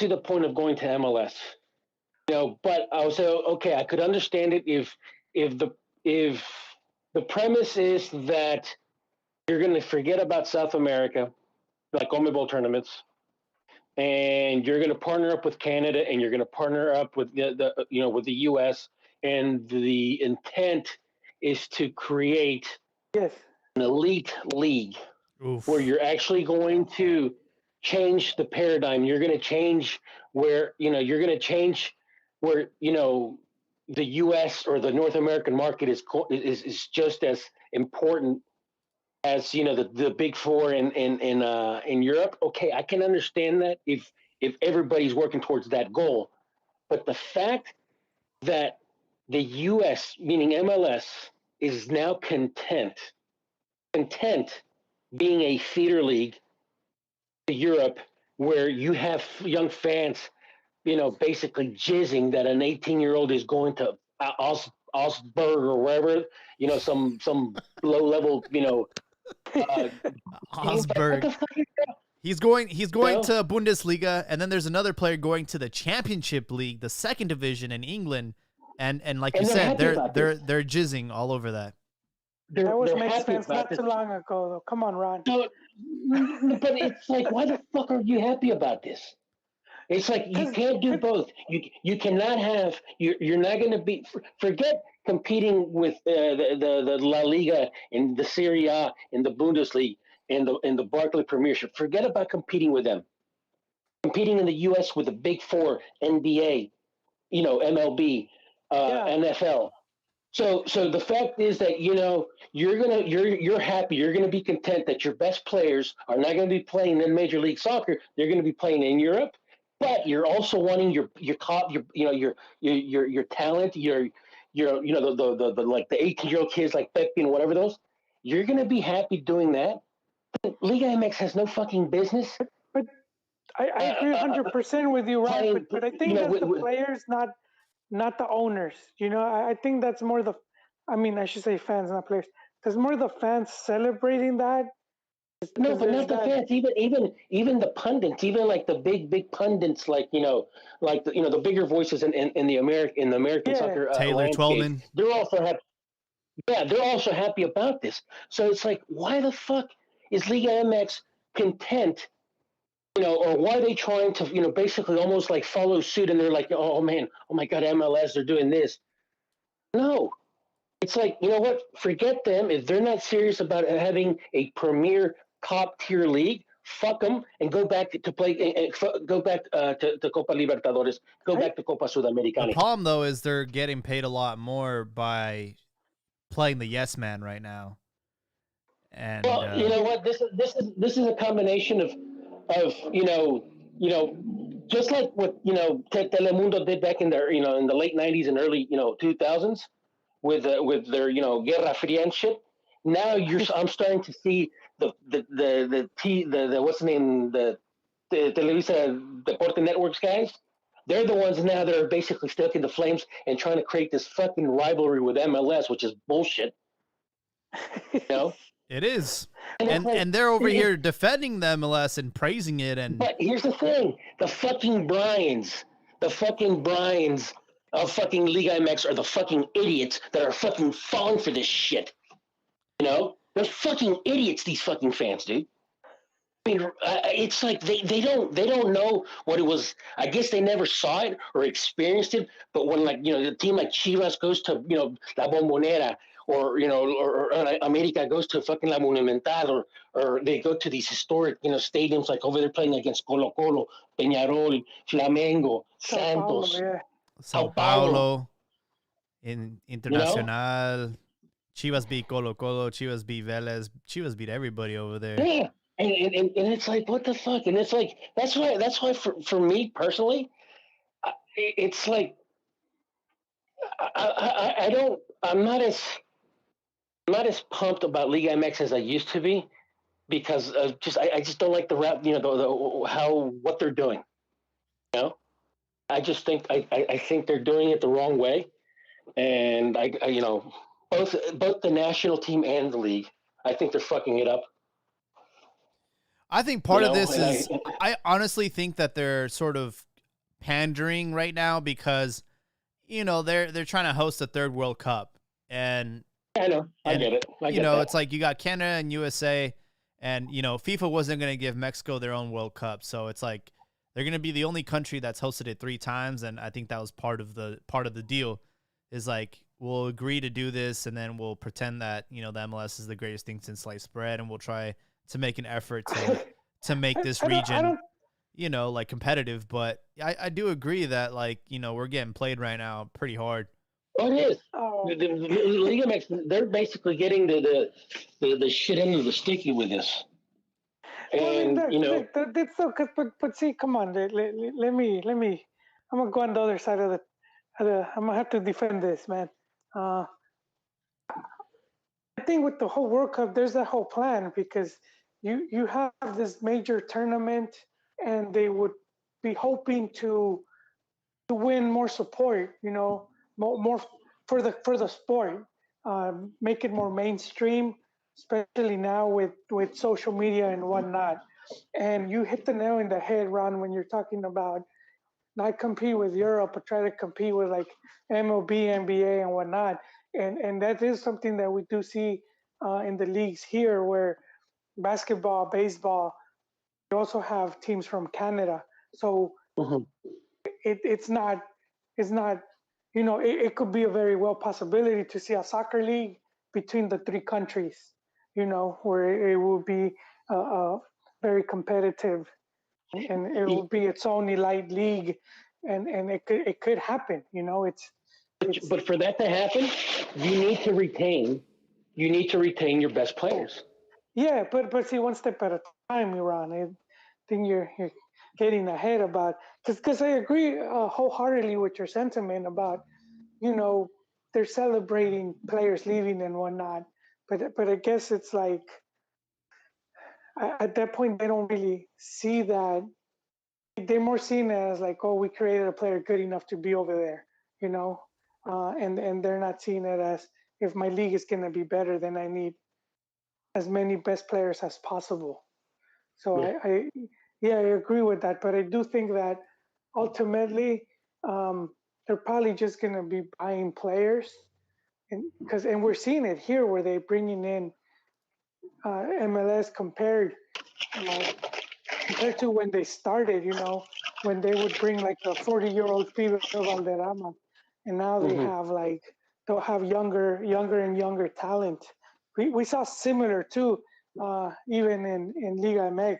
the point of going to MLS. But I was okay. I could understand it if the premise is that you're going to forget about South America, like Comebol tournaments, and you're going to partner up with Canada, and you're going to partner up with with the U.S. And the intent is to create Yes. an elite league Oof. where you're actually going to change the paradigm. You're going to change where the U.S. or the North American market is just as important as the big four in Europe. Okay, I can understand that if everybody's working towards that goal, but the fact that the U.S. meaning MLS is now content being a feeder league to Europe where you have young fans, basically jizzing that an 18-year-old is going to Osberg or wherever, some low level, team. But what Osberg. the fuck is that? He's going No? to Bundesliga, and then there's another player going to the Championship League, the second division in England. And like you And they're said, happy about this. they're jizzing all over that. That was They're makes happy sense about not this. too long ago, though. Come on, Ron. So, but it's like, why the fuck are you happy about this? It's like you can't do both. You cannot have. You're not going to be. Forget competing with the La Liga and the Serie A and the Bundesliga and the Barclay Premiership. Forget about competing with them. Competing in the U.S. with the Big Four, NBA, MLB, NFL. So the fact is that you're happy, you're gonna be content that your best players are not gonna be playing in Major League Soccer. They're gonna be playing in Europe, but you're also wanting your talent, the like the 18-year-old kids like Pepe and whatever those. You're gonna be happy doing that. Liga MX has no fucking business. But I agree 100% with you, Ron. But I think that's the players, not the owners. I think that's more I should say fans, not players. There's more the fans celebrating that. No, but not the fans. Even the pundits, even like the big pundits, like the bigger voices in the American soccer Taylor landscape. Twellman. They're also happy. Yeah, they're also happy about this. So it's like, why the fuck is Liga MX content? Or why are they trying to basically almost like follow suit? And they're like, oh man, oh my god, MLS, they're doing this. No, it's like, you know what? Forget them. If they're not serious about having a premier top tier league, fuck them and go back to play. Go back to Copa Libertadores. Go back to Copa Sudamericana. The problem though is they're getting paid a lot more by playing the yes man right now. And well, you know what? This is a combination of just like what Telemundo did back in in the late '90s and early 2000s. With their Guerra Fria and shit. Now I'm starting to see the what's the name, the Televisa Deporte Networks guys. They're the ones now that are basically stuck in the flames and trying to create this fucking rivalry with MLS, which is bullshit. It is. And they're over here defending the MLS and praising it. But here's the thing: the fucking Bryans of fucking Liga MX are the fucking idiots that are fucking falling for this shit. They're fucking idiots, these fucking fans, dude. I mean, it's like they don't know what it was. I guess they never saw it or experienced it. But when a team like Chivas goes to La Bombonera, or America goes to fucking La Monumental, or they go to these historic stadiums like over there playing against Colo Colo, Peñarol, Flamengo, Santos. Sao Paulo, in Internacional, Chivas beat Colo Colo, Chivas beat Vélez, Chivas beat everybody over there. Yeah, and it's like, what the fuck? And it's like that's why for me personally, it's like I'm not as pumped about Liga MX as I used to be, because I just don't like the rap, what they're doing. I just think I think they're doing it the wrong way, and I both the national team and the league, I think they're fucking it up. I think part of this is I honestly think that they're sort of pandering right now because they're trying to host a third World Cup, and I know I get it. It's like you got Canada and USA, and FIFA wasn't going to give Mexico their own World Cup, so it's like they're going to be the only country that's hosted it 3 times, and I think that was part of the deal. Is like, we'll agree to do this, and then we'll pretend that the MLS is the greatest thing since sliced bread, and we'll try to make an effort to make this region like competitive. But I do agree that we're getting played right now pretty hard. Oh, it is. The Liga MX, they're basically getting the shit end of the sticky with this. And that's so. But see, come on, let me. I'm gonna go on the other side of I'm gonna have to defend this, man. I think with the whole World Cup, there's that whole plan, because you have this major tournament, and they would be hoping to win more support, more for the sport, make it more mainstream, especially now with social media and whatnot. And you hit the nail in the head, Ron, when you're talking about not compete with Europe, but try to compete with like MLB, NBA, and whatnot. And that is something that we do see in the leagues here, where basketball, baseball, you also have teams from Canada. So Mm-hmm. it's not it could be a very well possibility to see a soccer league between the three countries, where it will be very competitive, and it will be its own elite league, and it could happen. It's But for that to happen, you need to retain your best players. yeah, but see, one step at a time, Iran. I think you're getting ahead about, because I agree wholeheartedly with your sentiment about, they're celebrating players leaving and whatnot. But I guess it's like, at that point they don't really see that. They're more seen as like, oh, we created a player good enough to be over there, and they're not seeing it as, if my league is gonna be better, then I need as many best players as possible. So Yeah. yeah, I agree with that. But I do think that ultimately, they're probably just gonna be buying players, and we're seeing it here where they're bringing in MLS compared to when they started. When they would bring like a 40-year-old Pibe Valderrama, and now Mm-hmm. they'll have younger and younger talent. We saw similar too, even in Liga MX.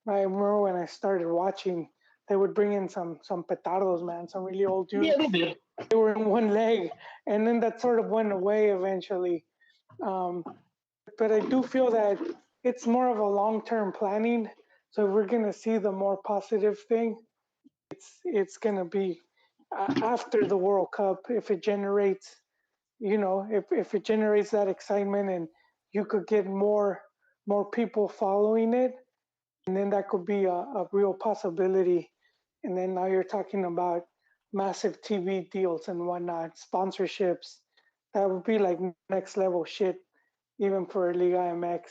I remember when I started watching, they would bring in some petardos, man, some really old Yeah, dudes. they did. They were in one leg, and then that sort of went away eventually. Um, but I do feel that it's more of a long-term planning. So if we're gonna see the more positive thing, it's gonna be after the World Cup, if it generates, if it generates that excitement, and you could get more people following it, and then that could be a real possibility. And then now you're talking about massive TV deals and whatnot, sponsorships. That would be like next level shit, even for Liga MX.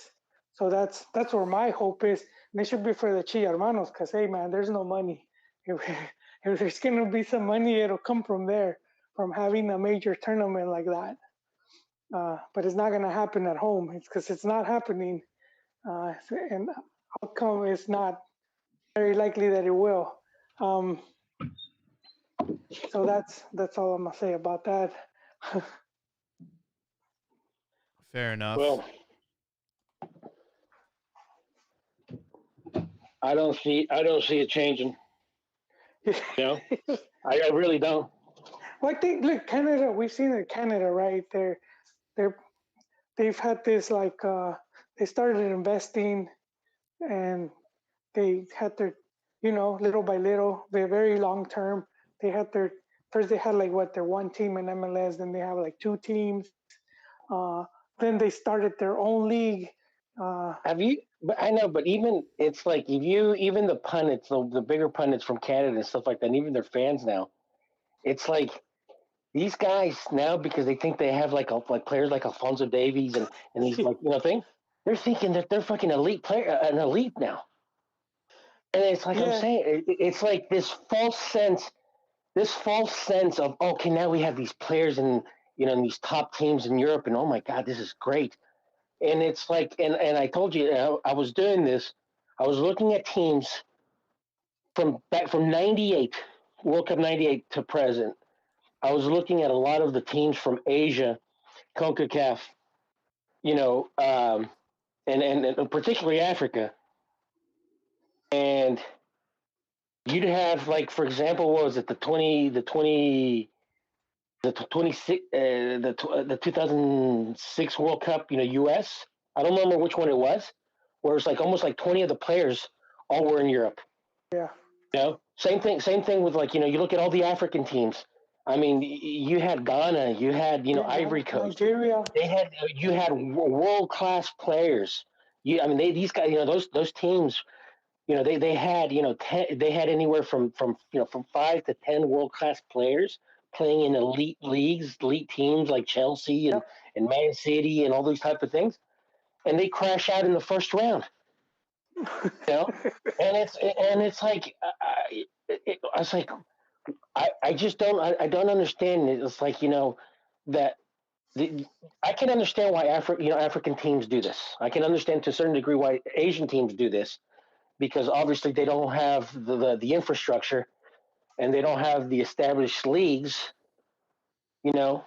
So that's where my hope is. And it should be for the Chi Hermanos, because hey man, there's no money. If there's gonna be some money, it'll come from there, from having a major tournament like that. But it's not gonna happen at home. It's because it's not happening, and outcome is not very likely that it will. Um, so that's all I'm gonna say about that. Fair enough. Well, I don't see it changing. I really don't. Well, I think, look, Canada. We've seen it. Canada, right? They're they've had this like they started investing, and they had their, little by little, they're very long term. They had their first. They had like their one team in MLS. Then they have like two teams. Uh, then they started their own league. Have you? But I know, but even it's like if you even the pundits, the bigger pundits from Canada and stuff like that, and even their fans now, it's like these guys now because they think they have like players like Alfonso Davies and these like thing, they're thinking that they're fucking elite player, an elite now, and it's like I'm Yeah, saying, it's like this false sense of okay, now we have these players in these top teams in Europe, and oh my god, this is great. And it's like, and I told you, I was doing this. I was looking at teams from '98, World Cup '98 to present. I was looking at a lot of the teams from Asia, CONCACAF, you know, um, and particularly Africa. And you'd have like, for example, what was it, the 2006 World Cup, U.S. I don't remember which one it was, where it's like almost like 20 of the players all were in Europe. yeah, Same thing with like, you look at all the African teams. I mean, you had Ghana, you had, yeah. Ivory Coast. Nigeria. You had world class players. I mean, these guys, those teams, they had, they had anywhere from 5 to 10 world class players playing in elite leagues, elite teams like Chelsea and Man City and all these type of things, and they crash out in the first round. You know, and it's like I was like I just I don't understand it. It's like that I can understand why African teams do this. I can understand to a certain degree why Asian teams do this because obviously they don't have the infrastructure and they don't have the established leagues. You know,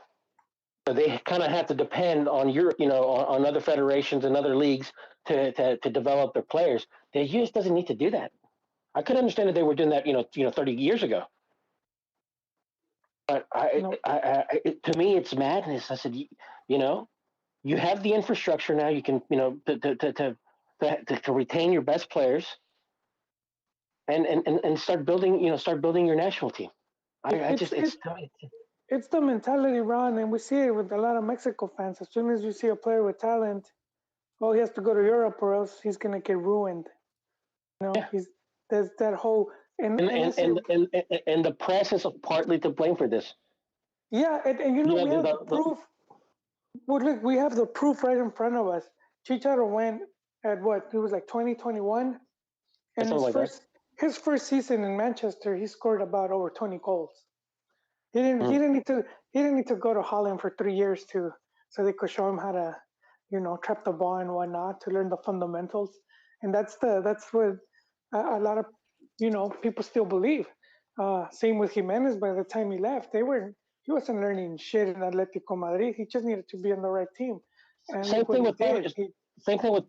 so they kind of have to depend on Europe, on other federations and other leagues to develop their players. The US doesn't need to do that. I could understand that they were doing that, 30 years ago. But to me, it's madness. I said, you have the infrastructure now. You can, to retain your best players and start building your national team. It's the mentality, Ron, and we see it with a lot of Mexico fans. As soon as you see a player with talent, he has to go to Europe or else he's gonna get ruined. There's that whole and the press is partly to blame for this. Yeah, and we have the proof. Well, look, we have the proof right in front of us. Chicharro went at what? It was like 2021, and his first season in Manchester, he scored about over 20 goals. He didn't need to go to Holland for 3 years so they could show him how to, trap the ball and whatnot to learn the fundamentals. And that's what a lot of people still believe. Same with Jimenez. By the time he left, he wasn't learning shit in Atletico Madrid. He just needed to be on the right team. And same thing with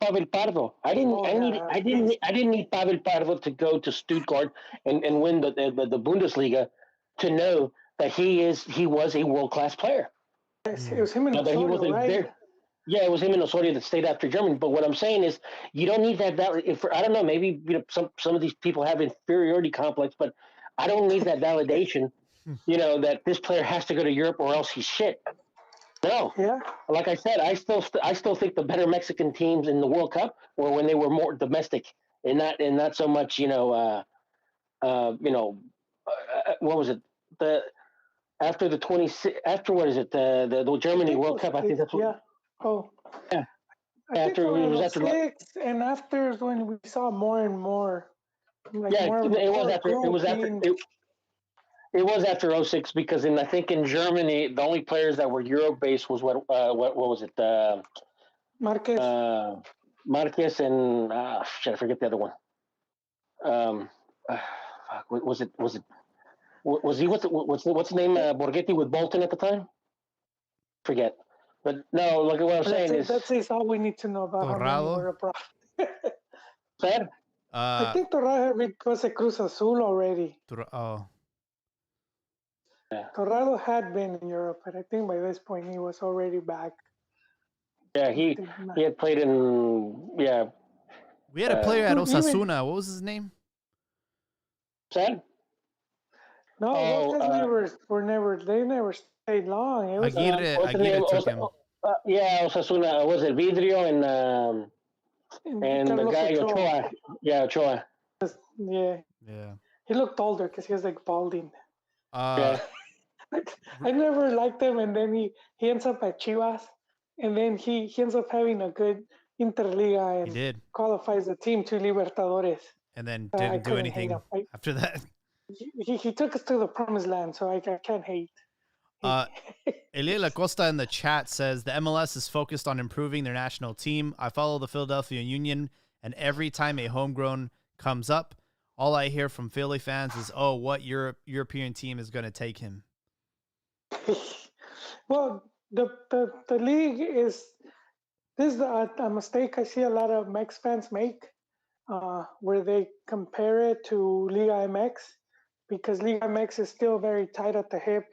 Pavel Pardo. I didn't need Pavel Pardo to go to Stuttgart and win the Bundesliga to know that he was a world-class player. Yes, it was him and Osorio, right? Yeah, it was him and Osorio that stayed after Germany. But what I'm saying is, you don't need that. I don't know. Maybe some of these people have inferiority complex, but I don't need that validation. That this player has to go to Europe or else he's shit. No. Yeah. Like I said, I still think the better Mexican teams in the World Cup were when they were more domestic and not so much. What was it? After what is it? The Germany World Cup. I think that's what. Yeah. Oh. Yeah. After and after is when we saw more and more. It was after 06 because I think in Germany the only players that were Euro based was what was it? Marquez. Marquez and I forget the other one. Was he what's the name? Borghetti with Bolton at the time? Forget. But no, look at what I'm saying is that's all we need to know about how many were abroad. Sad. I think Torrado was a Cruz Azul already. Torrado had been in Europe, but I think by this point he was already back. Yeah, he had played in We had a player at Osasuna. What was his name? Sad? No, those guys they never stayed long. It was Aguirre took him. Osasuna. Was it Vidrio and the guy Ochoa? Yeah, Ochoa. Yeah. He looked older because he was like balding. I never liked him, and then he ends up at Chivas, and then he ends up having a good Interliga and qualifies the team to Libertadores. And then didn't do anything after that. He took us to the promised land, so I can't hate. Elia Lacosta in the chat says the MLS is focused on improving their national team. I follow the Philadelphia Union, and every time a homegrown comes up, all I hear from Philly fans is, "Oh, what European team is going to take him?" Well, the league is a mistake I see a lot of Mex fans make, where they compare it to Liga MX, because Liga MX is still very tight at the hip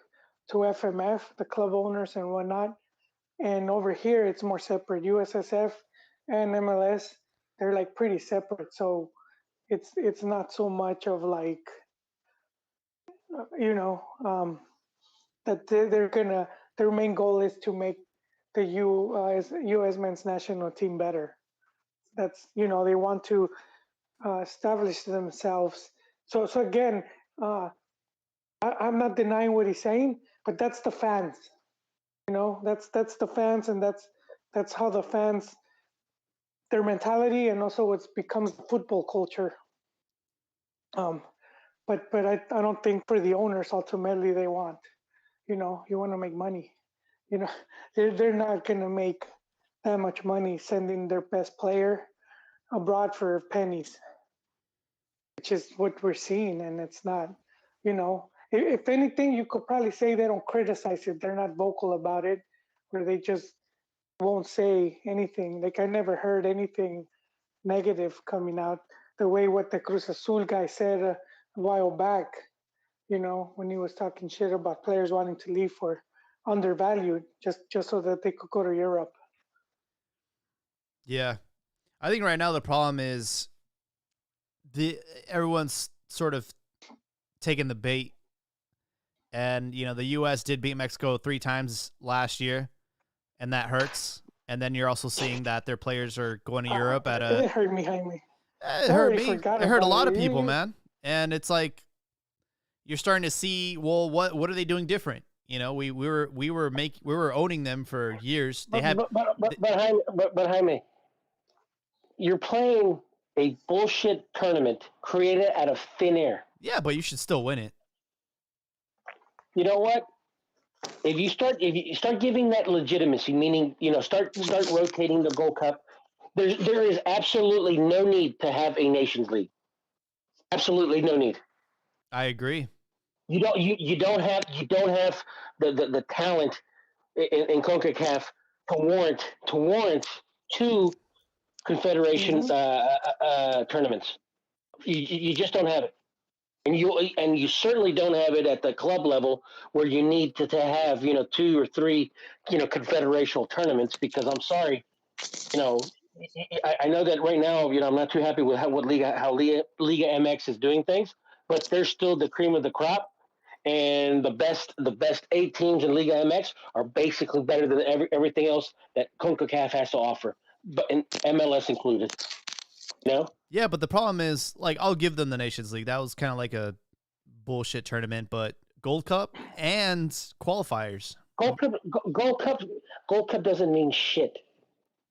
to FMF, the club owners and whatnot, and over here it's more separate. USSF and MLS, they're like pretty separate, so it's not so much of like that their main goal is to make the U.S. men's national team better. That's they want to establish themselves. So again, I'm not denying what he's saying, but that's the fans. That's the fans, and that's how the fans, their mentality, and also what becomes the football culture. Um, but I don't think for the owners ultimately they want, you want to make money. You know, they're not gonna make that much money sending their best player abroad for pennies, which is what we're seeing, and it's not. If anything, you could probably say they don't criticize it. They're not vocal about it, or they just won't say anything. Like I never heard anything negative coming out the way what the Cruz Azul guy said a while back. When he was talking shit about players wanting to leave for undervalued, just so that they could go to Europe. Yeah. I think right now the problem is everyone's sort of taking the bait. And, the U.S. did beat Mexico 3 times last year, and that hurts. And then you're also seeing that their players are going to Europe at a... It hurt me, Jaime. It hurt me. It hurt a lot of people, man. And it's like you're starting to see, well, what are they doing different? We were owning them for years. They had, but Jaime, you're playing a bullshit tournament created out of thin air. Yeah, but you should still win it. You know what? If you start giving that legitimacy, meaning start rotating the Gold Cup, there is absolutely no need to have a Nations League. Absolutely no need. I agree. You don't have the talent in CONCACAF to warrant 2 Confederation tournaments. You just don't have it. And you certainly don't have it at the club level where you need to have 2 or 3 confederational tournaments, because I'm sorry, I know that right now I'm not too happy with how Liga MX is doing things, but they're still the cream of the crop, and the best 8 teams in Liga MX are basically better than everything else that CONCACAF has to offer, but in MLS included. Yeah, but the problem is, like, I'll give them the Nations League. That was kind of like a bullshit tournament, but Gold Cup and qualifiers. Gold Cup doesn't mean shit.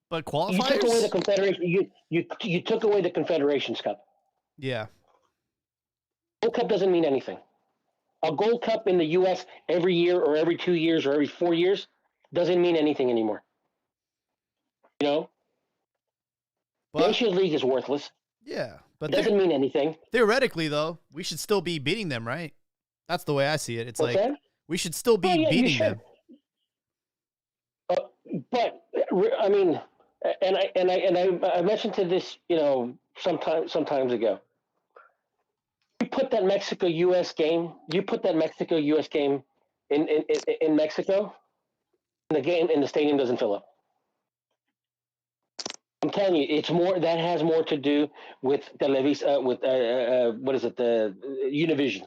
But qualifiers? You took away the Confederation. You took away the Confederations Cup. Yeah. Gold Cup doesn't mean anything. A Gold Cup in the U.S. every year or every 2 years or every 4 years doesn't mean anything anymore. But Nations League is worthless. Yeah, but it doesn't mean anything. Theoretically, though, we should still be beating them, right? That's the way I see it. It's What's like that? We should still be beating them. But I mean, and I mentioned to this, sometimes ago. You put that Mexico-U.S. game. You put that Mexico-U.S. game in Mexico, and the stadium doesn't fill up. I'm telling you, it's more that has more to do with Televisa, with what is it, the Univision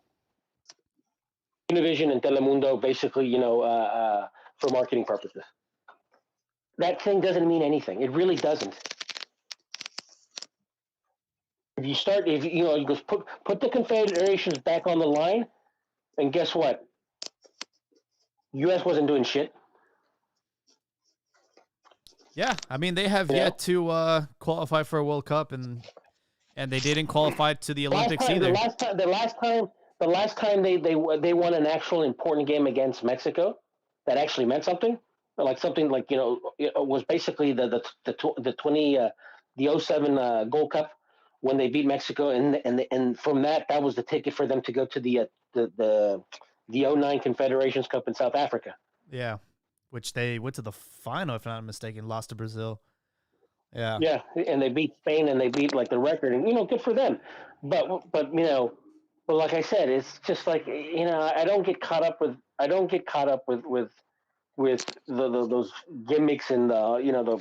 and Telemundo, basically, for marketing purposes. That thing doesn't mean anything. It really doesn't. If you goes put the confederations back on the line, and guess what? U.S. wasn't doing shit. Yeah, I mean, they have yet to qualify for a World Cup, and they didn't qualify to the Olympics either. The last time they won an actual important game against Mexico that actually meant something, was basically the 07 Gold Cup when they beat Mexico, and from that was the ticket for them to go to the 09 Confederations Cup in South Africa. Yeah. Which they went to the final, if I'm not mistaken, lost to Brazil. Yeah. Yeah, and they beat Spain, and they beat the record, and good for them. But like I said, it's just like I don't get caught up with those gimmicks and the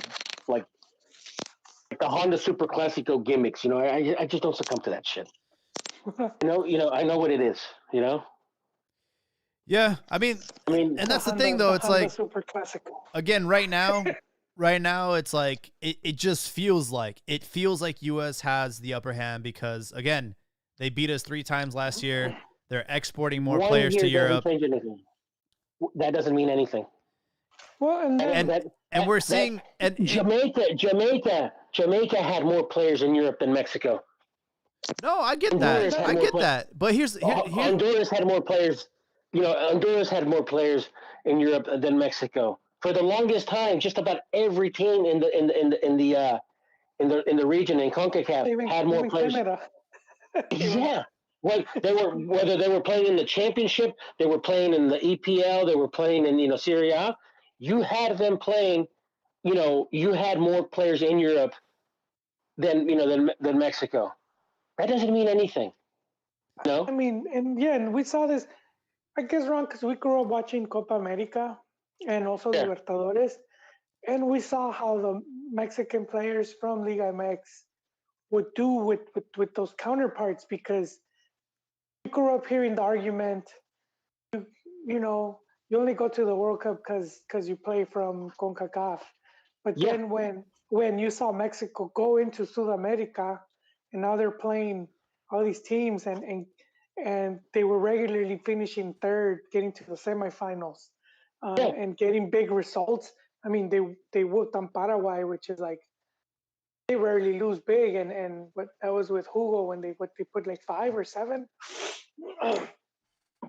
Honda Super Classico gimmicks. I just don't succumb to that shit. I know what it is. Yeah, I mean, and that's the thing, though. It's like, again, right now, it's like it just feels like U.S. has the upper hand because, again, they beat us 3 times last year. They're exporting more players to Europe. that doesn't mean anything. Well, and then And we're seeing Jamaica had more players in Europe than Mexico. No, I get Honduras that. had I more get play- that. But here's Honduras had more players. Honduras had more players in Europe than Mexico. For the longest time, just about every team in the region in CONCACAF had more players. Yeah. Whether they were playing in the championship, they were playing in the EPL, they were playing in Serie A. You had them playing. You had more players in Europe than Mexico. That doesn't mean anything. No. I mean, and we saw this. I guess wrong because we grew up watching Copa America and also Yeah. Libertadores, and we saw how the Mexican players from Liga MX would do with those counterparts because we grew up hearing the argument, you only go to the World Cup because you play from CONCACAF. But Yeah. then when you saw Mexico go into South America and now they're playing all these teams and they were regularly finishing third, getting to the semifinals, and getting big results. I mean, they whooped on Paraguay, which is like they rarely lose big, and what that was with Hugo when they put like 5 or 7.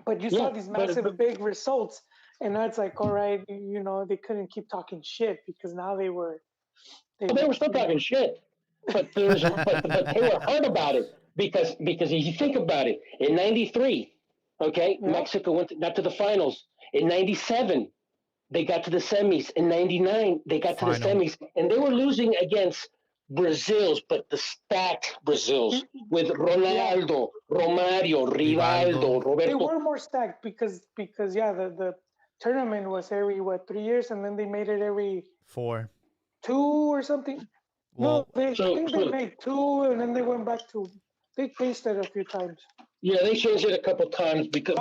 But you saw these massive big results, and that's like, all right, they couldn't keep talking shit because now they were still talking shit, but they were hard about it because if you think about it, in '93, okay, Mexico got to the finals. In '97, they got to the semis. In '99, they got to the semis, and they were losing against Brazils, but the stacked Brazils with Ronaldo, Romario, Rivaldo, Roberto. They were more stacked because the tournament was every 3 years, and then they made it every 4, 2 or something. Well, I think they made 2, and then they went back to. They changed it a few times. Yeah, they changed it a couple times because.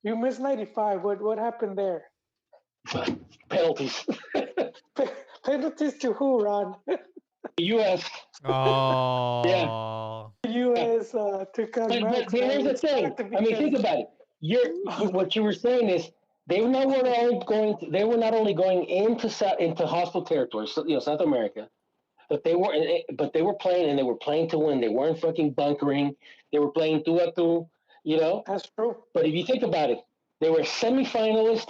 You missed '95. What happened there? Penalties. Penalties to who, Ron? U.S. Oh. Yeah. U.S. took out But Max. here's the thing. I mean, think about it. What you were saying is they were not only going into hostile territory, South America, but they were playing, and they were playing to win. They weren't fucking bunkering. They were playing tú a tú. That's true. But if you think about it, they were semifinalist,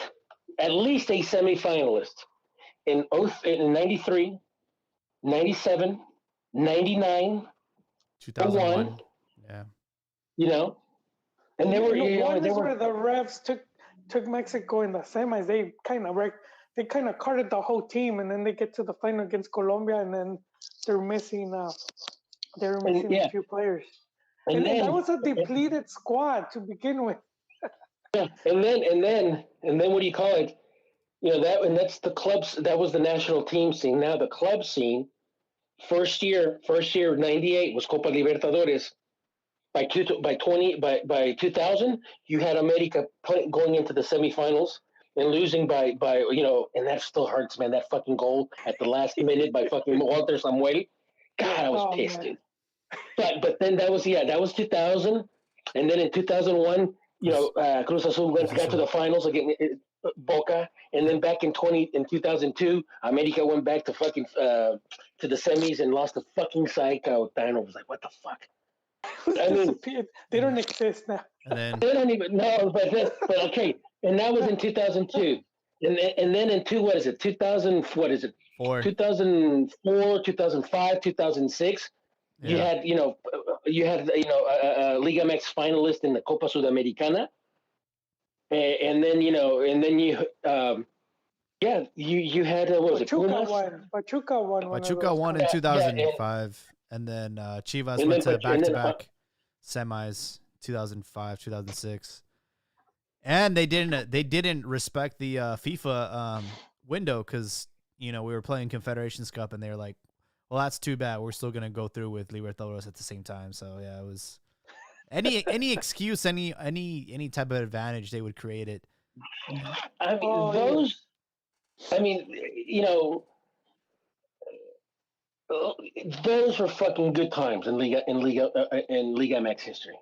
at least a semifinalist in 93, 97, 99, 2001. Yeah. And they were. Where the refs took Mexico in the semis. They kind of carted the whole team, and then they get to the final against Colombia, and then they're missing. A few players. And then that was a depleted squad to begin with. Yeah, and then what do you call it? That's the clubs. That was the national team scene. Now the club scene. First year, '98 was Copa Libertadores. By 2000, you had America going into the semifinals and losing by and that still hurts, man. That fucking goal at the last minute by fucking Walter Samuel. God, I was pissed, dude. But then that was 2000, and then in 2001, Cruz Azul got to the finals against Boca, and then back in 2002, America went back to fucking to the semis and lost to fucking Psycho. Thanos was like, what the fuck? I mean, they don't exist now. And then they don't even know. But okay, and that was in 2002, and then in 2000, what is it? 2004, 2005, 2006. Yeah. You had a Liga MX finalist in the Copa Sudamericana, and then you had what was Pachuca won. Pachuca won in 2005, and then Chivas went to back-to-back semis 2005, 2006, and they didn't respect the FIFA window because we were playing Confederations Cup, and they were like, well, that's too bad. We're still gonna go through with Libertadores at the same time. So yeah, it was any excuse, any type of advantage they would create it. Those were fucking good times in Liga MX history.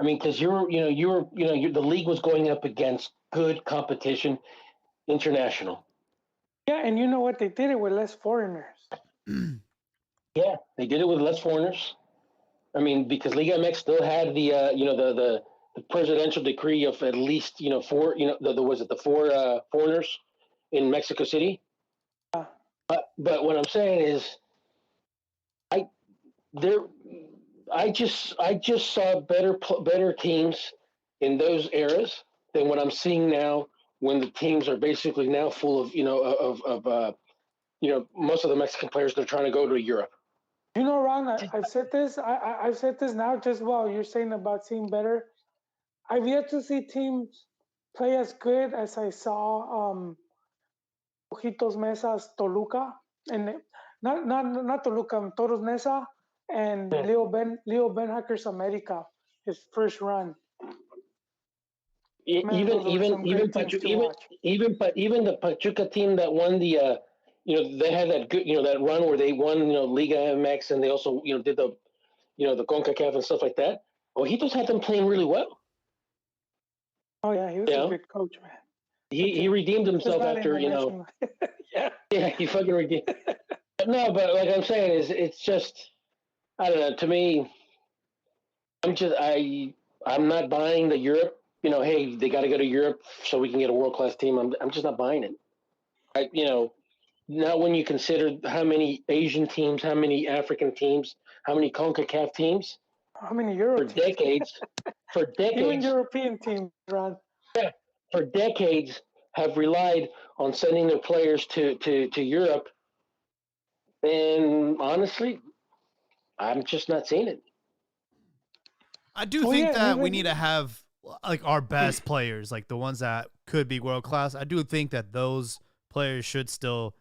I mean, because the league was going up against good competition, international. Yeah, and you know what? They did it with less foreigners. Yeah, they did it with less foreigners. I mean, because Liga MX still had the presidential decree of at least four the four foreigners in Mexico City. Yeah. But what I'm saying is, I there I just saw better teams in those eras than what I'm seeing now when the teams are basically now full of most of the Mexican players they're trying to go to Europe. You know, Ron, I've said this. I've said this now. Just while you're saying about seeing better, I've yet to see teams play as good as I saw Ojitos Mesa's Toluca, and not Toluca, Toros Nesa, and Yeah. Leo Benhaker's America, his first run. Man, Even those were even some even great teams Pachuca, to watch. even the Pachuca team that won the they had that good that run where they won Liga MX, and they also did the CONCACAF and stuff like that. Ojitos had them playing really well. Oh yeah, he was a good coach, man. He redeemed Just himself not after international. yeah, he fucking redeemed. No, but like I'm saying is it's just I don't know. To me, I'm not buying the Europe. Hey, they got to go to Europe so we can get a world class team. I'm just not buying it. Not when you consider how many Asian teams, how many African teams, how many CONCACAF teams How many Euro for teams? decades, Even European teams, Ron. for decades have relied on sending their players to Europe. And honestly, I'm just not seeing it. I do think that we need to have like our best players, like the ones that could be world class. I do think that those players should still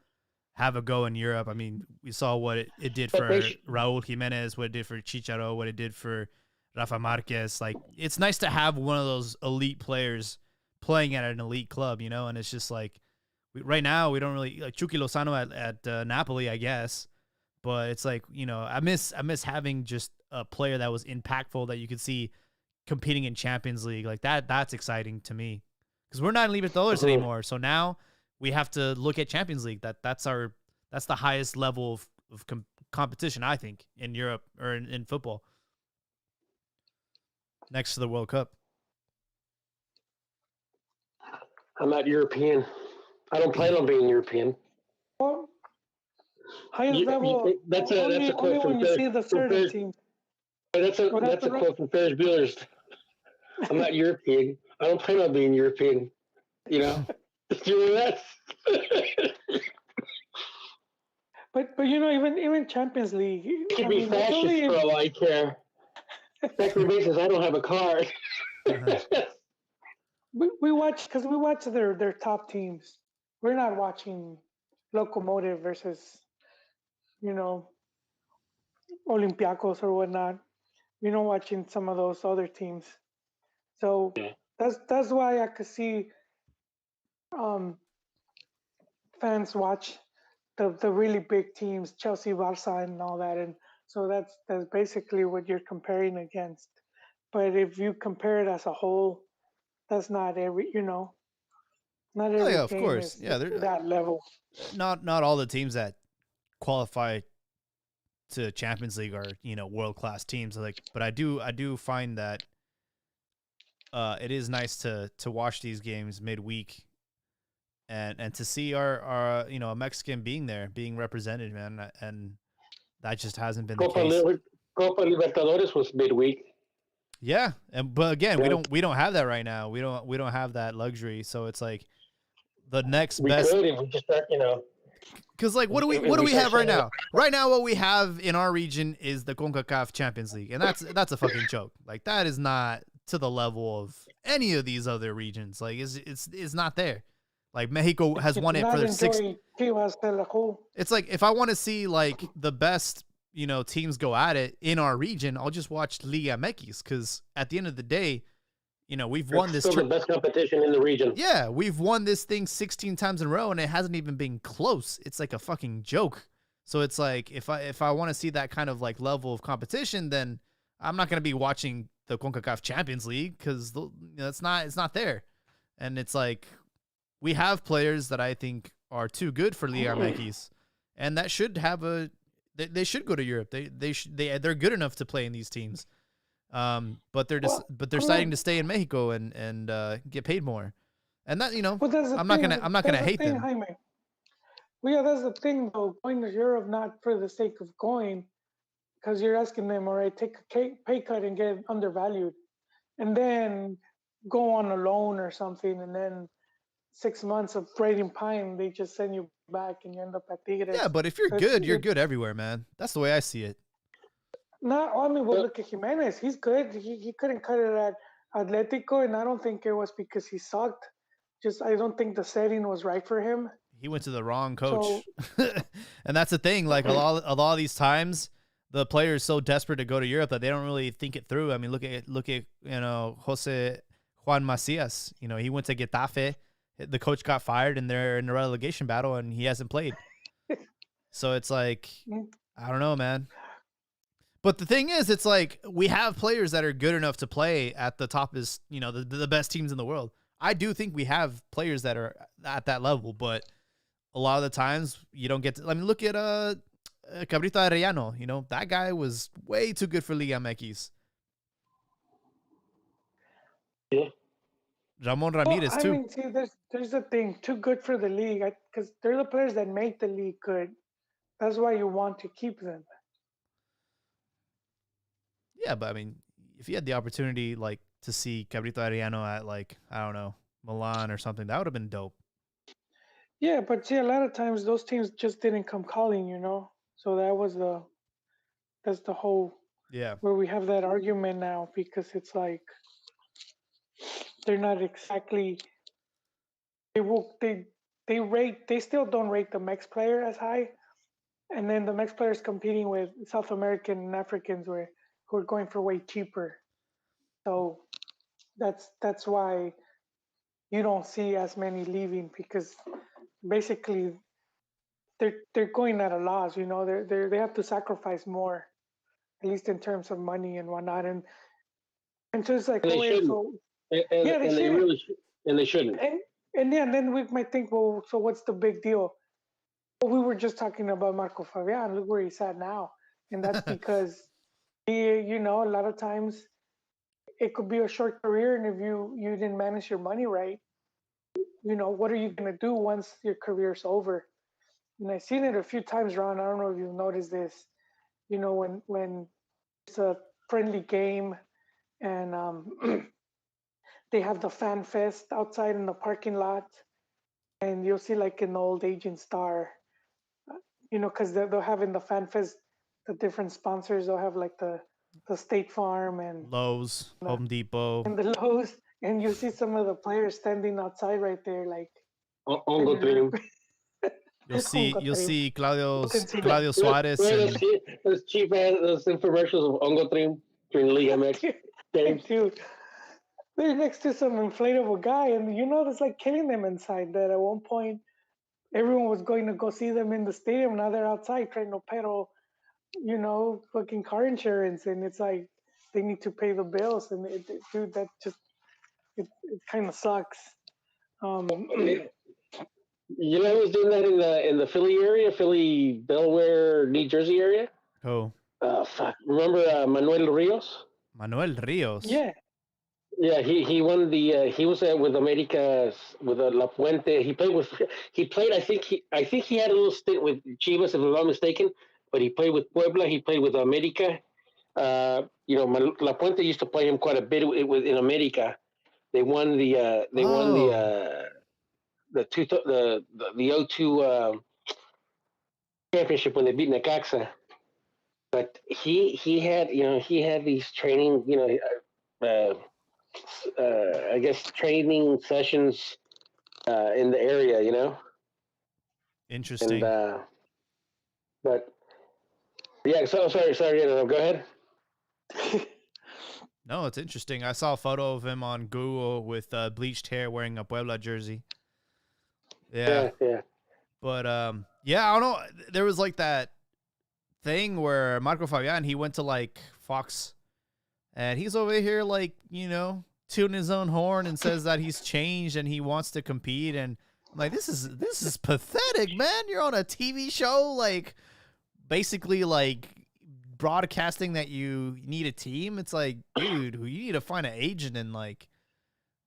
have a go in Europe. I mean, we saw what it did for Raul Jimenez, what it did for Chicharo, what it did for Rafa Marquez. Like, it's nice to have one of those elite players playing at an elite club, and it's just like right now we don't really like Chucky Lozano at Napoli, I guess. But it's like, I miss having just a player that was impactful that you could see competing in Champions League like that. That's exciting to me because we're not in Libertadores anymore. So now we have to look at Champions League. That's the highest level of competition, I think, in Europe or in football, next to the World Cup. I'm not European. I don't plan on being European. Well, highest level. That's a quote from when you see the certain team. That's a quote from Ferris Bueller's. I'm not European. I don't plan on being European. You know that. But even Champions League. You could be fascist for all I care. Second basis, I don't have a card. we watch their top teams. We're not watching Locomotive versus Olympiacos or whatnot. We're not watching some of those other teams. So that's why I could see fans watch the really big teams, Chelsea, Barca, and all that, and so that's basically what you're comparing against. But if you compare it as a whole, that's not every not every of game course, is that level. Not all the teams that qualify to Champions League are world class teams. But I do find that it is nice to watch these games midweek. And to see our a Mexican being represented, man, and that just hasn't been the case. Copa Libertadores was midweek. Yeah, but again, we don't have that right now. We don't have that luxury. So it's like the next best. We could if we just start, Because like, what do we have right now? Right now, what we have in our region is the CONCACAF Champions League, and that's a fucking joke. Like, that is not to the level of any of these other regions. Like, it's not there. Like, Mexico has won it for their sixth. It's like, if I want to see like the best, teams go at it in our region, I'll just watch Liga MX, because at the end of the day, we've won this. Still the best competition in the region. Yeah, we've won this thing 16 times in a row, and it hasn't even been close. It's like a fucking joke. So it's like, if I want to see that kind of like level of competition, then I'm not gonna be watching the CONCACAF Champions League because it's not there, and it's like we have players that I think are too good for Liga MX, and that should have they should go to Europe. They're good enough to play in these teams. But they're deciding to stay in Mexico and get paid more, and that I'm not gonna hate them. Jaime. Well, yeah, that's the thing though. Going to Europe not for the sake of going, because you're asking them, all right, take a pay cut and get undervalued, and then go on a loan or something, and then 6 months of braiding pine, they just send you back and you end up at Tigres. Yeah, but if you're good, you're good everywhere, man. That's the way I see it. No, I mean, well, look at Jimenez. He's good. He couldn't cut it at Atletico, and I don't think it was because he sucked. Just I don't think the setting was right for him. He went to the wrong coach, and that's the thing. Like a lot of these times, the player is so desperate to go to Europe that they don't really think it through. I mean, look at Jose Juan Macias. He went to Getafe. The coach got fired, and they're in the relegation battle, and he hasn't played. So it's like, I don't know, man. But the thing is, it's like we have players that are good enough to play at the top is, the best teams in the world. I do think we have players that are at that level, but a lot of the times you don't get to. I mean, look at Cabrita Arellano. That guy was way too good for Liga MX. Yeah. Ramon Ramirez too. I mean, see, there's the thing. Too good for the league because they're the players that make the league good. That's why you want to keep them. Yeah, but I mean, if you had the opportunity, like, to see Cabrito Arellano at, like, I don't know, Milan or something, that would have been dope. Yeah, but see, a lot of times those teams just didn't come calling, So that's the whole where we have that argument now because it's like they're not exactly they still don't rate the Mex player as high, and then the Mex player is competing with South American and Africans who are going for way cheaper. So that's why you don't see as many leaving because basically they're going at a loss. They have to sacrifice more, at least in terms of money and whatnot. And so it's like, they shouldn't. They really should, and they shouldn't. And then we might think, well, so what's the big deal? Well, we were just talking about Marco Fabian. Look where he's at now, and that's because a lot of times it could be a short career, and if you didn't manage your money right, what are you gonna do once your career's over? And I've seen it a few times, Ron. I don't know if you've noticed this. When it's a friendly game, and they have the fan fest outside in the parking lot, and you'll see like an old agent star, because they'll have in the fan fest the different sponsors. They'll have like the State Farm and Lowe's, Home Depot, and the Lowe's, and you see some of the players standing outside right there, like. You'll see Claudio Suarez. Those cheap ass those infomercials of Ongo Trim during Liga MX. Dude, they're next to some inflatable guy, and it's like killing them inside. That at one point, everyone was going to go see them in the stadium. Now they're outside trying to pedal, fucking car insurance, and it's like they need to pay the bills, and dude, that just it kind of sucks. Who's doing that in the Philly area, Philly, Delaware, New Jersey area? Oh. Fuck. Remember Manuel Rios? Manuel Rios. Yeah. Yeah, he won the he was with America with La Puente. He played I think he had a little stint with Chivas if I'm not mistaken, but he played with Puebla, he played with America. La Puente used to play him quite a bit in America. They won the the 0-2 championship when they beat Necaxa. But he had these training, I guess training sessions in the area, Interesting. And, but yeah, so sorry, go ahead. No, it's interesting. I saw a photo of him on Google with bleached hair wearing a Puebla jersey. Yeah. But I don't know. There was like that thing where Marco Fabian, he went to like Fox And he's over here like, tooting his own horn and says that he's changed and he wants to compete. And I'm like, this is pathetic, man. You're on a TV show, like basically like broadcasting that you need a team. It's like, dude, you need to find an agent and like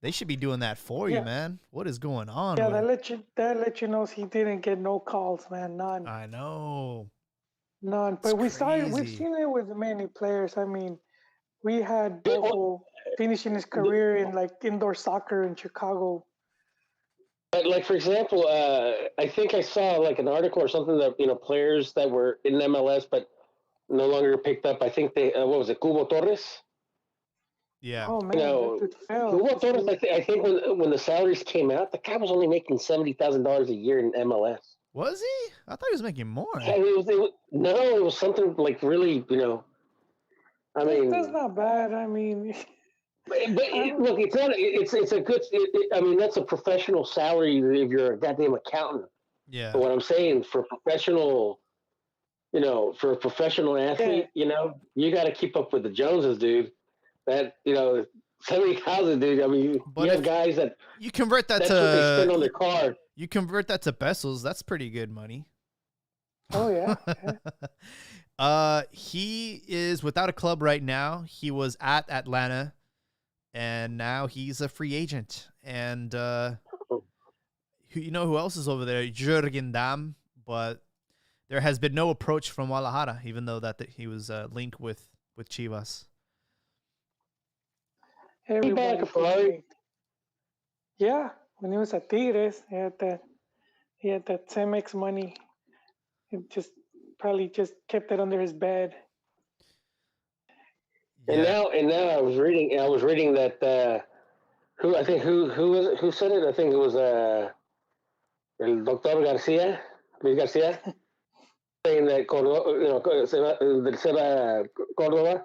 they should be doing that for you, man. What is going on? Yeah, that let you know he didn't get no calls, man. None. I know. None. But we've seen it with many players. I mean, we had Bojo finishing his career in like indoor soccer in Chicago. But like for example, I think I saw like an article or something that players that were in MLS but no longer picked up. I think they what was it, Cubo Torres? Yeah. Oh man, Cubo Torres. I think when the salaries came out, the guy was only making $70,000 a year in MLS. Was he? I thought he was making more. Yeah, it was something like really, I mean, that's not bad. I mean, but look, it's not. It's a good. I mean, that's a professional salary if you're a goddamn accountant. Yeah. But what I'm saying for a professional athlete, you got to keep up with the Joneses, dude. That 70,000, dude. I mean, you have guys that you convert that that's to what they spend on their car. You convert that to pesos. That's pretty good money. Oh yeah. He is without a club right now. He was at Atlanta, and now he's a free agent. And who else is over there? Jürgen Damm. But there has been no approach from Guadalajara, even though that he was linked with Chivas. Yeah, when he was at Tigres, he had that Cemex money. He probably just kept it under his bed. Yeah. And now I was reading that who was it? Who said it? I think it was El Doctor Garcia, Luis Garcia, saying that Córdoba,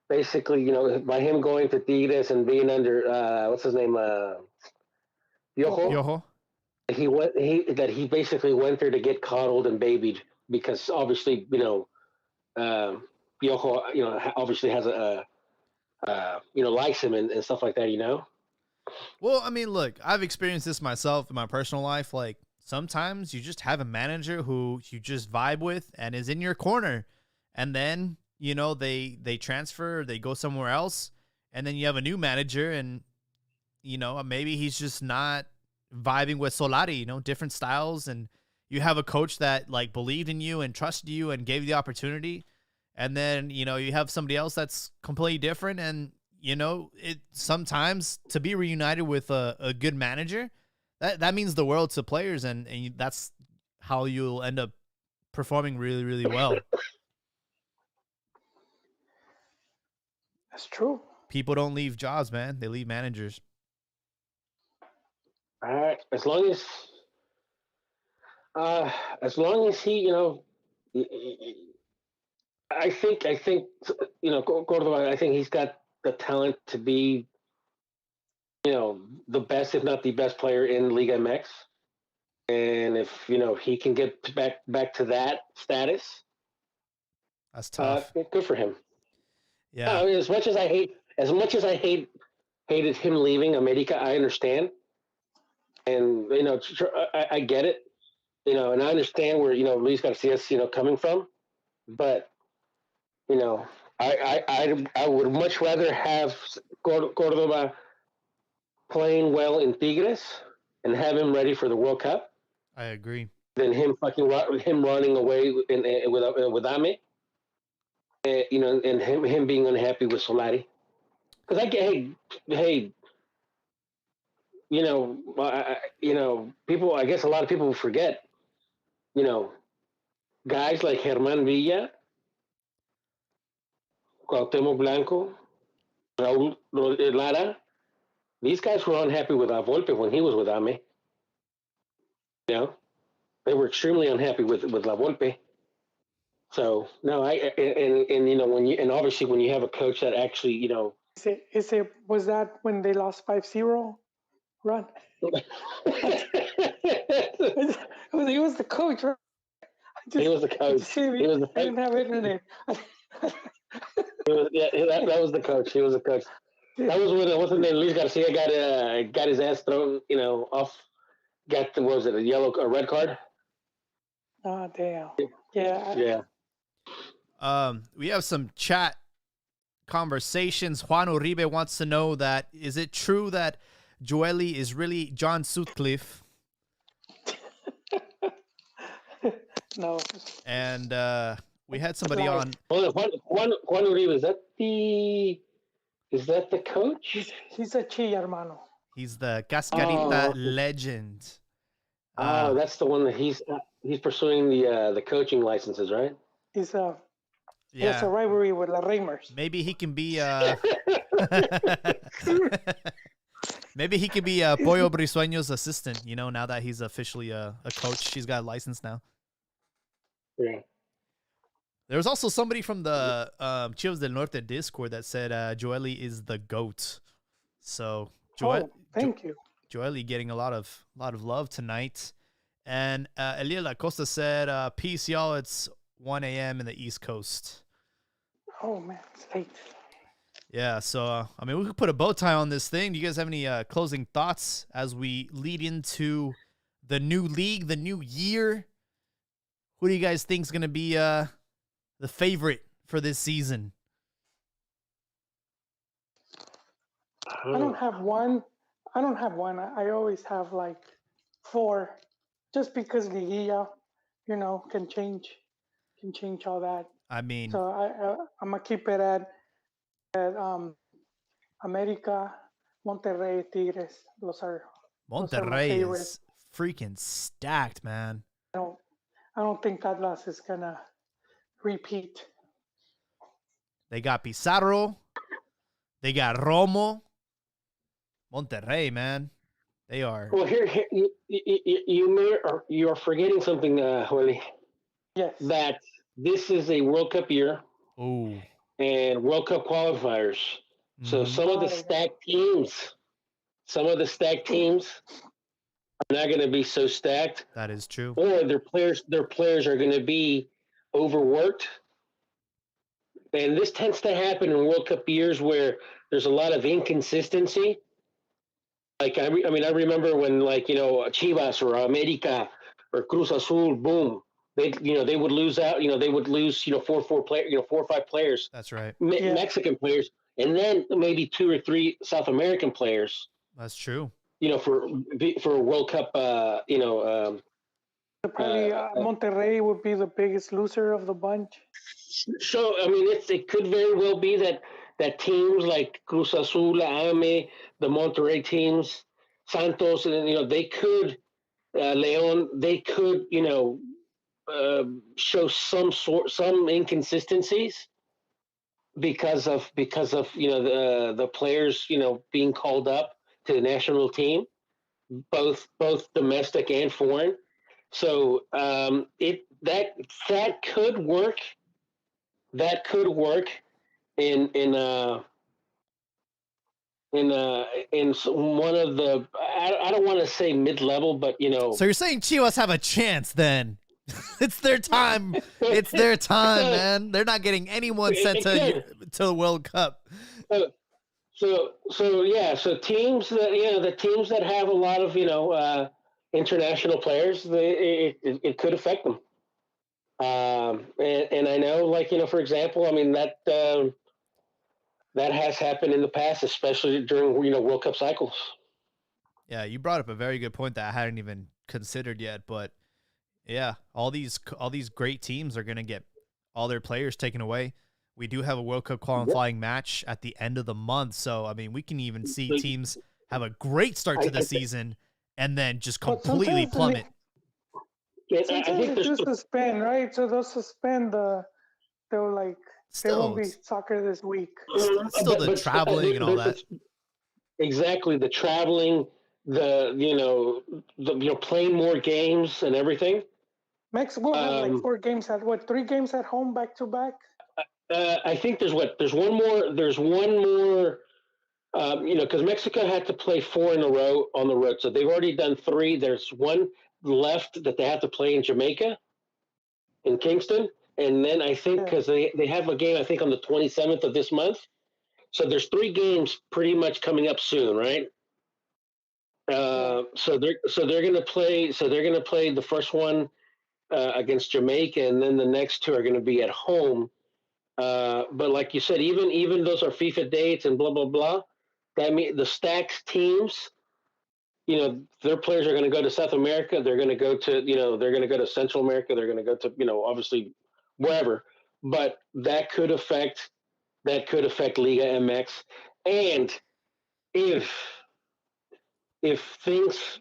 basically, by him going to Tigres and being under what's his name, Piojo. He basically went there to get coddled and babied because obviously Piojo obviously has likes him and stuff like that. Well, I mean, look, I've experienced this myself in my personal life. Like sometimes you just have a manager who you just vibe with and is in your corner, and then they transfer, they go somewhere else, and then you have a new manager and maybe he's just not vibing with Solari, different styles, and you have a coach that like believed in you and trusted you and gave you the opportunity, and then you have somebody else that's completely different, and it sometimes to be reunited with a good manager, that means the world to players, and that's how you'll end up performing really, really well. That's true. People don't leave jobs, man. They leave managers. All right. As long as he, I think, Cordova. I think he's got the talent to be, the best, if not the best player in Liga MX. And if he can get back to that status, that's tough. Good for him. Yeah. I mean, as much as I hated him leaving America, I understand, and I get it, and I understand where Luis Garcia's coming from, but I would much rather have Cordova playing well in Tigres and have him ready for the World Cup. I agree. Than him running away with Ame. And him being unhappy with Solari, because people. I guess a lot of people forget, guys like Germán Villa, Cuauhtémoc Blanco, Raúl Lara. These guys were unhappy with Volpe when he was with Ame. They were extremely unhappy with La Volpe. So no, when obviously when you have a coach that actually was that when they lost 5-0 run? He was the coach, right? He was the coach. He didn't have internet. That was the coach. He was the coach. That was when what's his name? Luis Garcia got his ass thrown, off. Got what was it? A red card? Oh damn. Yeah. Yeah. We have some chat conversations. Juan Uribe wants to know that is it true that Joely is really John Sutcliffe? No. And we had somebody on. Hold on, Juan Uribe, is that the coach? He's a chi hermano. He's the Cascarita legend. That's the one that he's pursuing the coaching licenses, right? He has a rivalry with La Reimers. Maybe he can be maybe he could be Pollo Brizueño's assistant, now that he's officially a coach. He's got a license now. Yeah. There was also somebody from the Chivas del Norte Discord that said Joely is the GOAT. So thank you. Joely getting a lot of love tonight. And Elia Lacosta said, peace, y'all. It's 1 a.m. in the East Coast. Oh, man. It's late. Yeah, so, we could put a bow tie on this thing. Do you guys have any closing thoughts as we lead into the new league, the new year? Who do you guys think is going to be the favorite for this season? I don't have one. I always have like 4, just because Liguilla, can change all that. So I'm gonna keep it at America, Monterrey, Tigres. Monterrey is freaking stacked, man. I don't think Atlas is gonna repeat. They got Pizarro. They got Romo. Monterrey, man. They are. Well, here you're forgetting something, Joely. Yes. That this is a World Cup year. Oh. And World Cup qualifiers. Mm-hmm. So some of the stacked teams are not going to be so stacked. That is true. Or their players are going to be overworked. And this tends to happen in World Cup years where there's a lot of inconsistency. Like I remember when Chivas or America or Cruz Azul, boom, they would lose out. They would lose 4 or 5 players. That's right. Mexican players, and then maybe 2 or 3 South American players. That's true. For a World Cup, probably Monterrey would be the biggest loser of the bunch. So it could very well be that teams like Cruz Azul, AME, the Monterrey teams, Santos, and they could Leon, they could show some inconsistencies because of the players being called up to the national team, both domestic and foreign. So that could work. That could work in one of the I don't want to say mid-level, but So you're saying Chivas have a chance then? It's their time. It's their time, man. They're not getting anyone sent to the World Cup. So teams that the teams that have a lot of international players, it could affect them. And I know, for example, that has happened in the past, especially during World Cup cycles. Yeah, you brought up a very good point that I hadn't even considered yet, but yeah, all these great teams are going to get all their players taken away. We do have a World Cup qualifying match at the end of the month, so we can even see teams have a great start to the season and then just completely plummet. Sometimes they do suspend, right? So they'll suspend there won't be soccer this week. Still the traveling and all that. Exactly, the traveling, the playing more games and everything. Mexico will have 4 games 3 games at home back to back. I think there's one more. There's one more. Because Mexico had to play 4 in a row on the road, so they've already done 3. There's one left that they have to play in Jamaica, in Kingston, and then I think because they have a game I think on the 27th of this month. So there's 3 games pretty much coming up soon, right? So they're gonna play. So they're gonna play the first one against Jamaica, and then the next 2 are gonna be at home. But like you said, even those are FIFA dates and blah blah blah. That means the stacked teams, their players are going to go to South America. They're going to go to they're going to go to Central America. They're going to go to obviously wherever. But that could affect Liga MX, and if things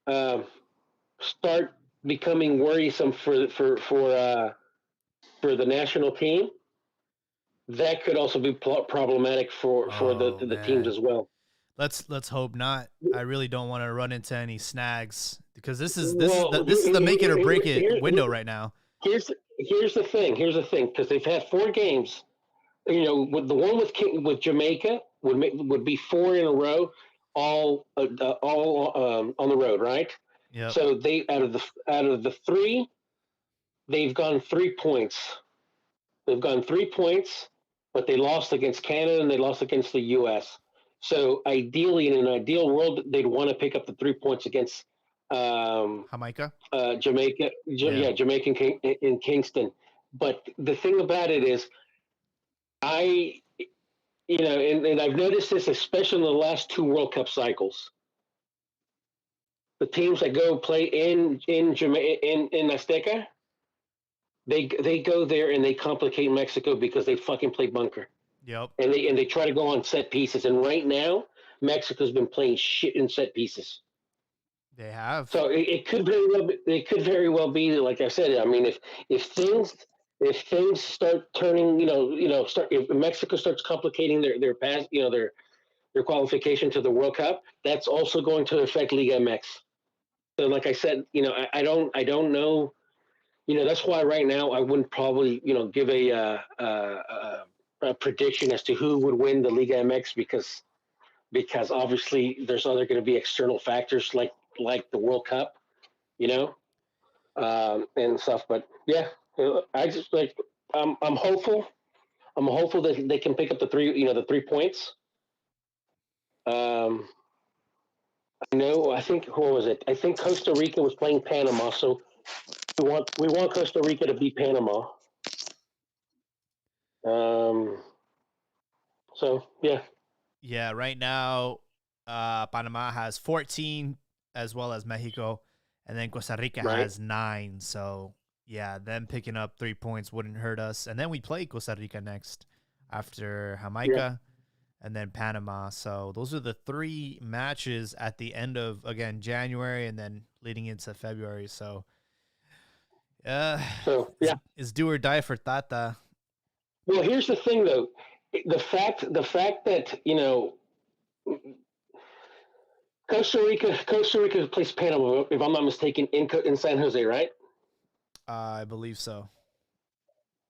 uh, start becoming worrisome for the national team, that could also be problematic for the teams as well. Let's hope not. I really don't want to run into any snags because this is the make it or break it window right now. Here's the thing. Because they've had 4 games. With the one with Jamaica would be 4 in a row, all on the road, right? Yeah. So they out of the 3, they've gone 3 points. They've gone 3 points, but they lost against Canada and they lost against the U.S. So ideally, in an ideal world, they'd want to pick up the 3 points against Jamaica, Jamaica, Jamaica in Kingston. But the thing about it is, and I've noticed this, especially in the last 2 World Cup cycles. The teams that go play in Azteca, they go there and they complicate Mexico because they fucking play bunker. Yep. And they try to go on set pieces. And right now, Mexico's been playing shit in set pieces. They have. So it could very well be like I said. I mean, if things start turning, if Mexico starts complicating their pass, their qualification to the World Cup, that's also going to affect Liga MX. So like I said, I don't know. That's why right now I wouldn't probably give a prediction as to who would win the Liga MX because obviously there's other going to be external factors like the World Cup, and stuff. But yeah, I just I'm hopeful. I'm hopeful that they can pick up the 3 points. I think who was it? I think Costa Rica was playing Panama, so we want Costa Rica to beat Panama. So yeah. Yeah, right now, Panama has 14 as well as Mexico, and then Costa Rica has 9. So yeah, them picking up 3 points wouldn't hurt us. And then we play Costa Rica next after Jamaica and then Panama. So those are the 3 matches at the end of, again, January and then leading into February. So it's do or die for Tata. Well, here's the thing, though. The fact that Costa Rica plays Panama, if I'm not mistaken, in San Jose, right? I believe so.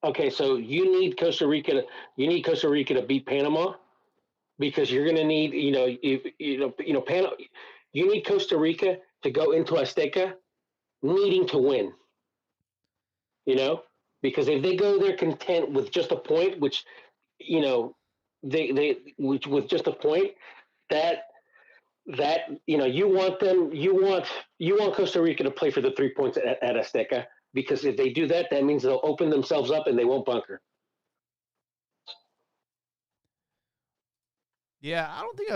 Okay, so you need Costa Rica to beat Panama because you're going to need Panama. You need Costa Rica to go into Azteca needing to win. Because if they go there content with just a point, which with just a point, that you want Costa Rica to play for the 3 points at Azteca, because if they do that, that means they'll open themselves up and they won't bunker. Yeah, I don't think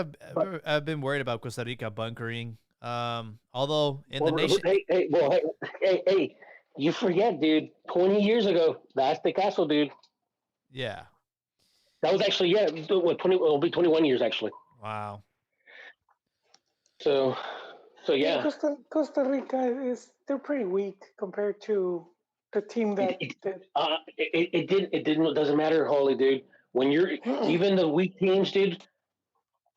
I've been worried about Costa Rica bunkering. Although in the nation, hey, you forget, dude. 20 years ago, that's the castle, dude. Yeah. That was actually it'll be 21 years actually. Wow. So yeah. Costa Rica they're pretty weak compared to the team that it doesn't matter, Holly, dude. When you're even the weak teams, dude,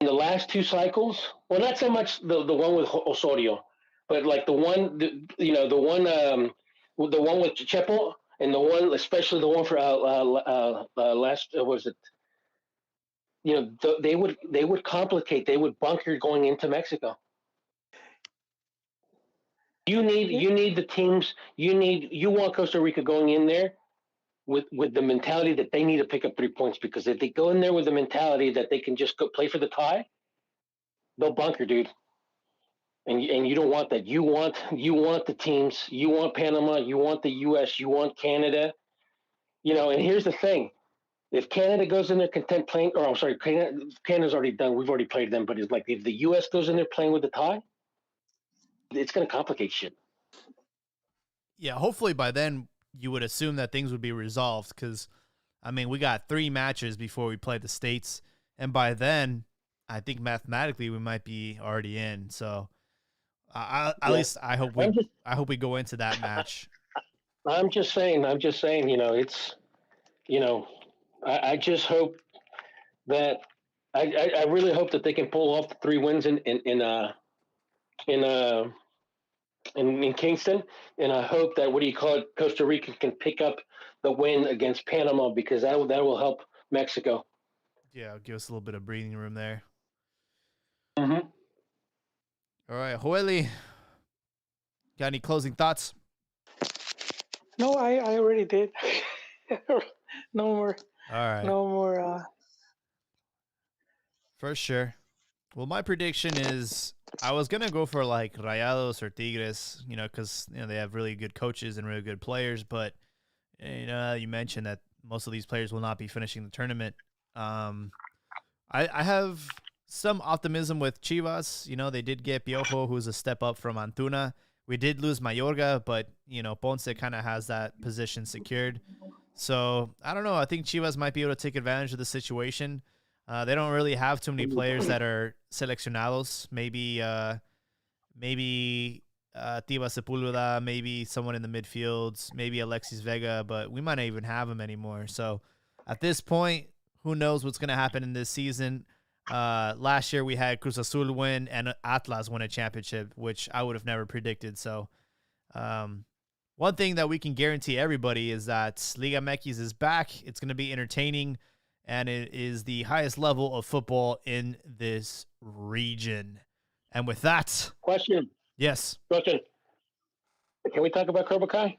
in the last 2 cycles, well, not so much the one with Osorio, but like the one with Chepo, and the one, especially the one for last was it? They would complicate. They would bunker going into Mexico. You need the teams. You want Costa Rica going in there with the mentality that they need to pick up 3 points, because if they go in there with the mentality that they can just go play for the tie, they'll bunker, dude. And you don't want that. You want the teams. You want Panama. You want the U.S. You want Canada. And here's the thing: if Canada goes in there content playing, or I'm sorry, Canada's already done. We've already played them, but it's like if the U.S. goes in there playing with the tie, it's going to complicate shit. Yeah, hopefully by then you would assume that things would be resolved, because, I mean, we got 3 matches before we play the States, and by then, I think mathematically we might be already in. So, at least I hope we go into that match. I'm just saying. It's I just hope that I really hope that they can pull off the 3 wins in Kingston, and I hope that Costa Rica can pick up the win against Panama, because that will help Mexico. Yeah, give us a little bit of breathing room there. Mm-hmm. All right, Joely, got any closing thoughts? No, I already did. No more. All right. No more. For sure. Well, my prediction is I was going to go for like Rayados or Tigres, because they have really good coaches and really good players. But, you mentioned that most of these players will not be finishing the tournament. I have some optimism with Chivas. They did get Piojo, who's a step up from Antuna. We did lose Mayorga, but, Ponce kind of has that position secured. So, I don't know. I think Chivas might be able to take advantage of the situation. They don't really have too many players that are seleccionados. Maybe Tiba Sepulveda, maybe someone in the midfields, maybe Alexis Vega, but we might not even have him anymore. So at this point, who knows what's going to happen in this season? Last year we had Cruz Azul win and Atlas win a championship, which I would have never predicted. So one thing that we can guarantee everybody is that Liga MX is back. It's going to be entertaining, and it is the highest level of football in this region. And with that... Question. Yes. Question. Can we talk about Cobra Kai?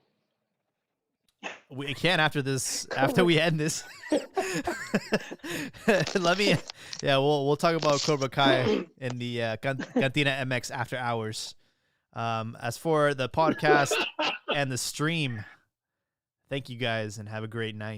We can after we end this. We'll talk about Cobra Kai in the Cantina MX after hours. As for the podcast and the stream, thank you guys and have a great night.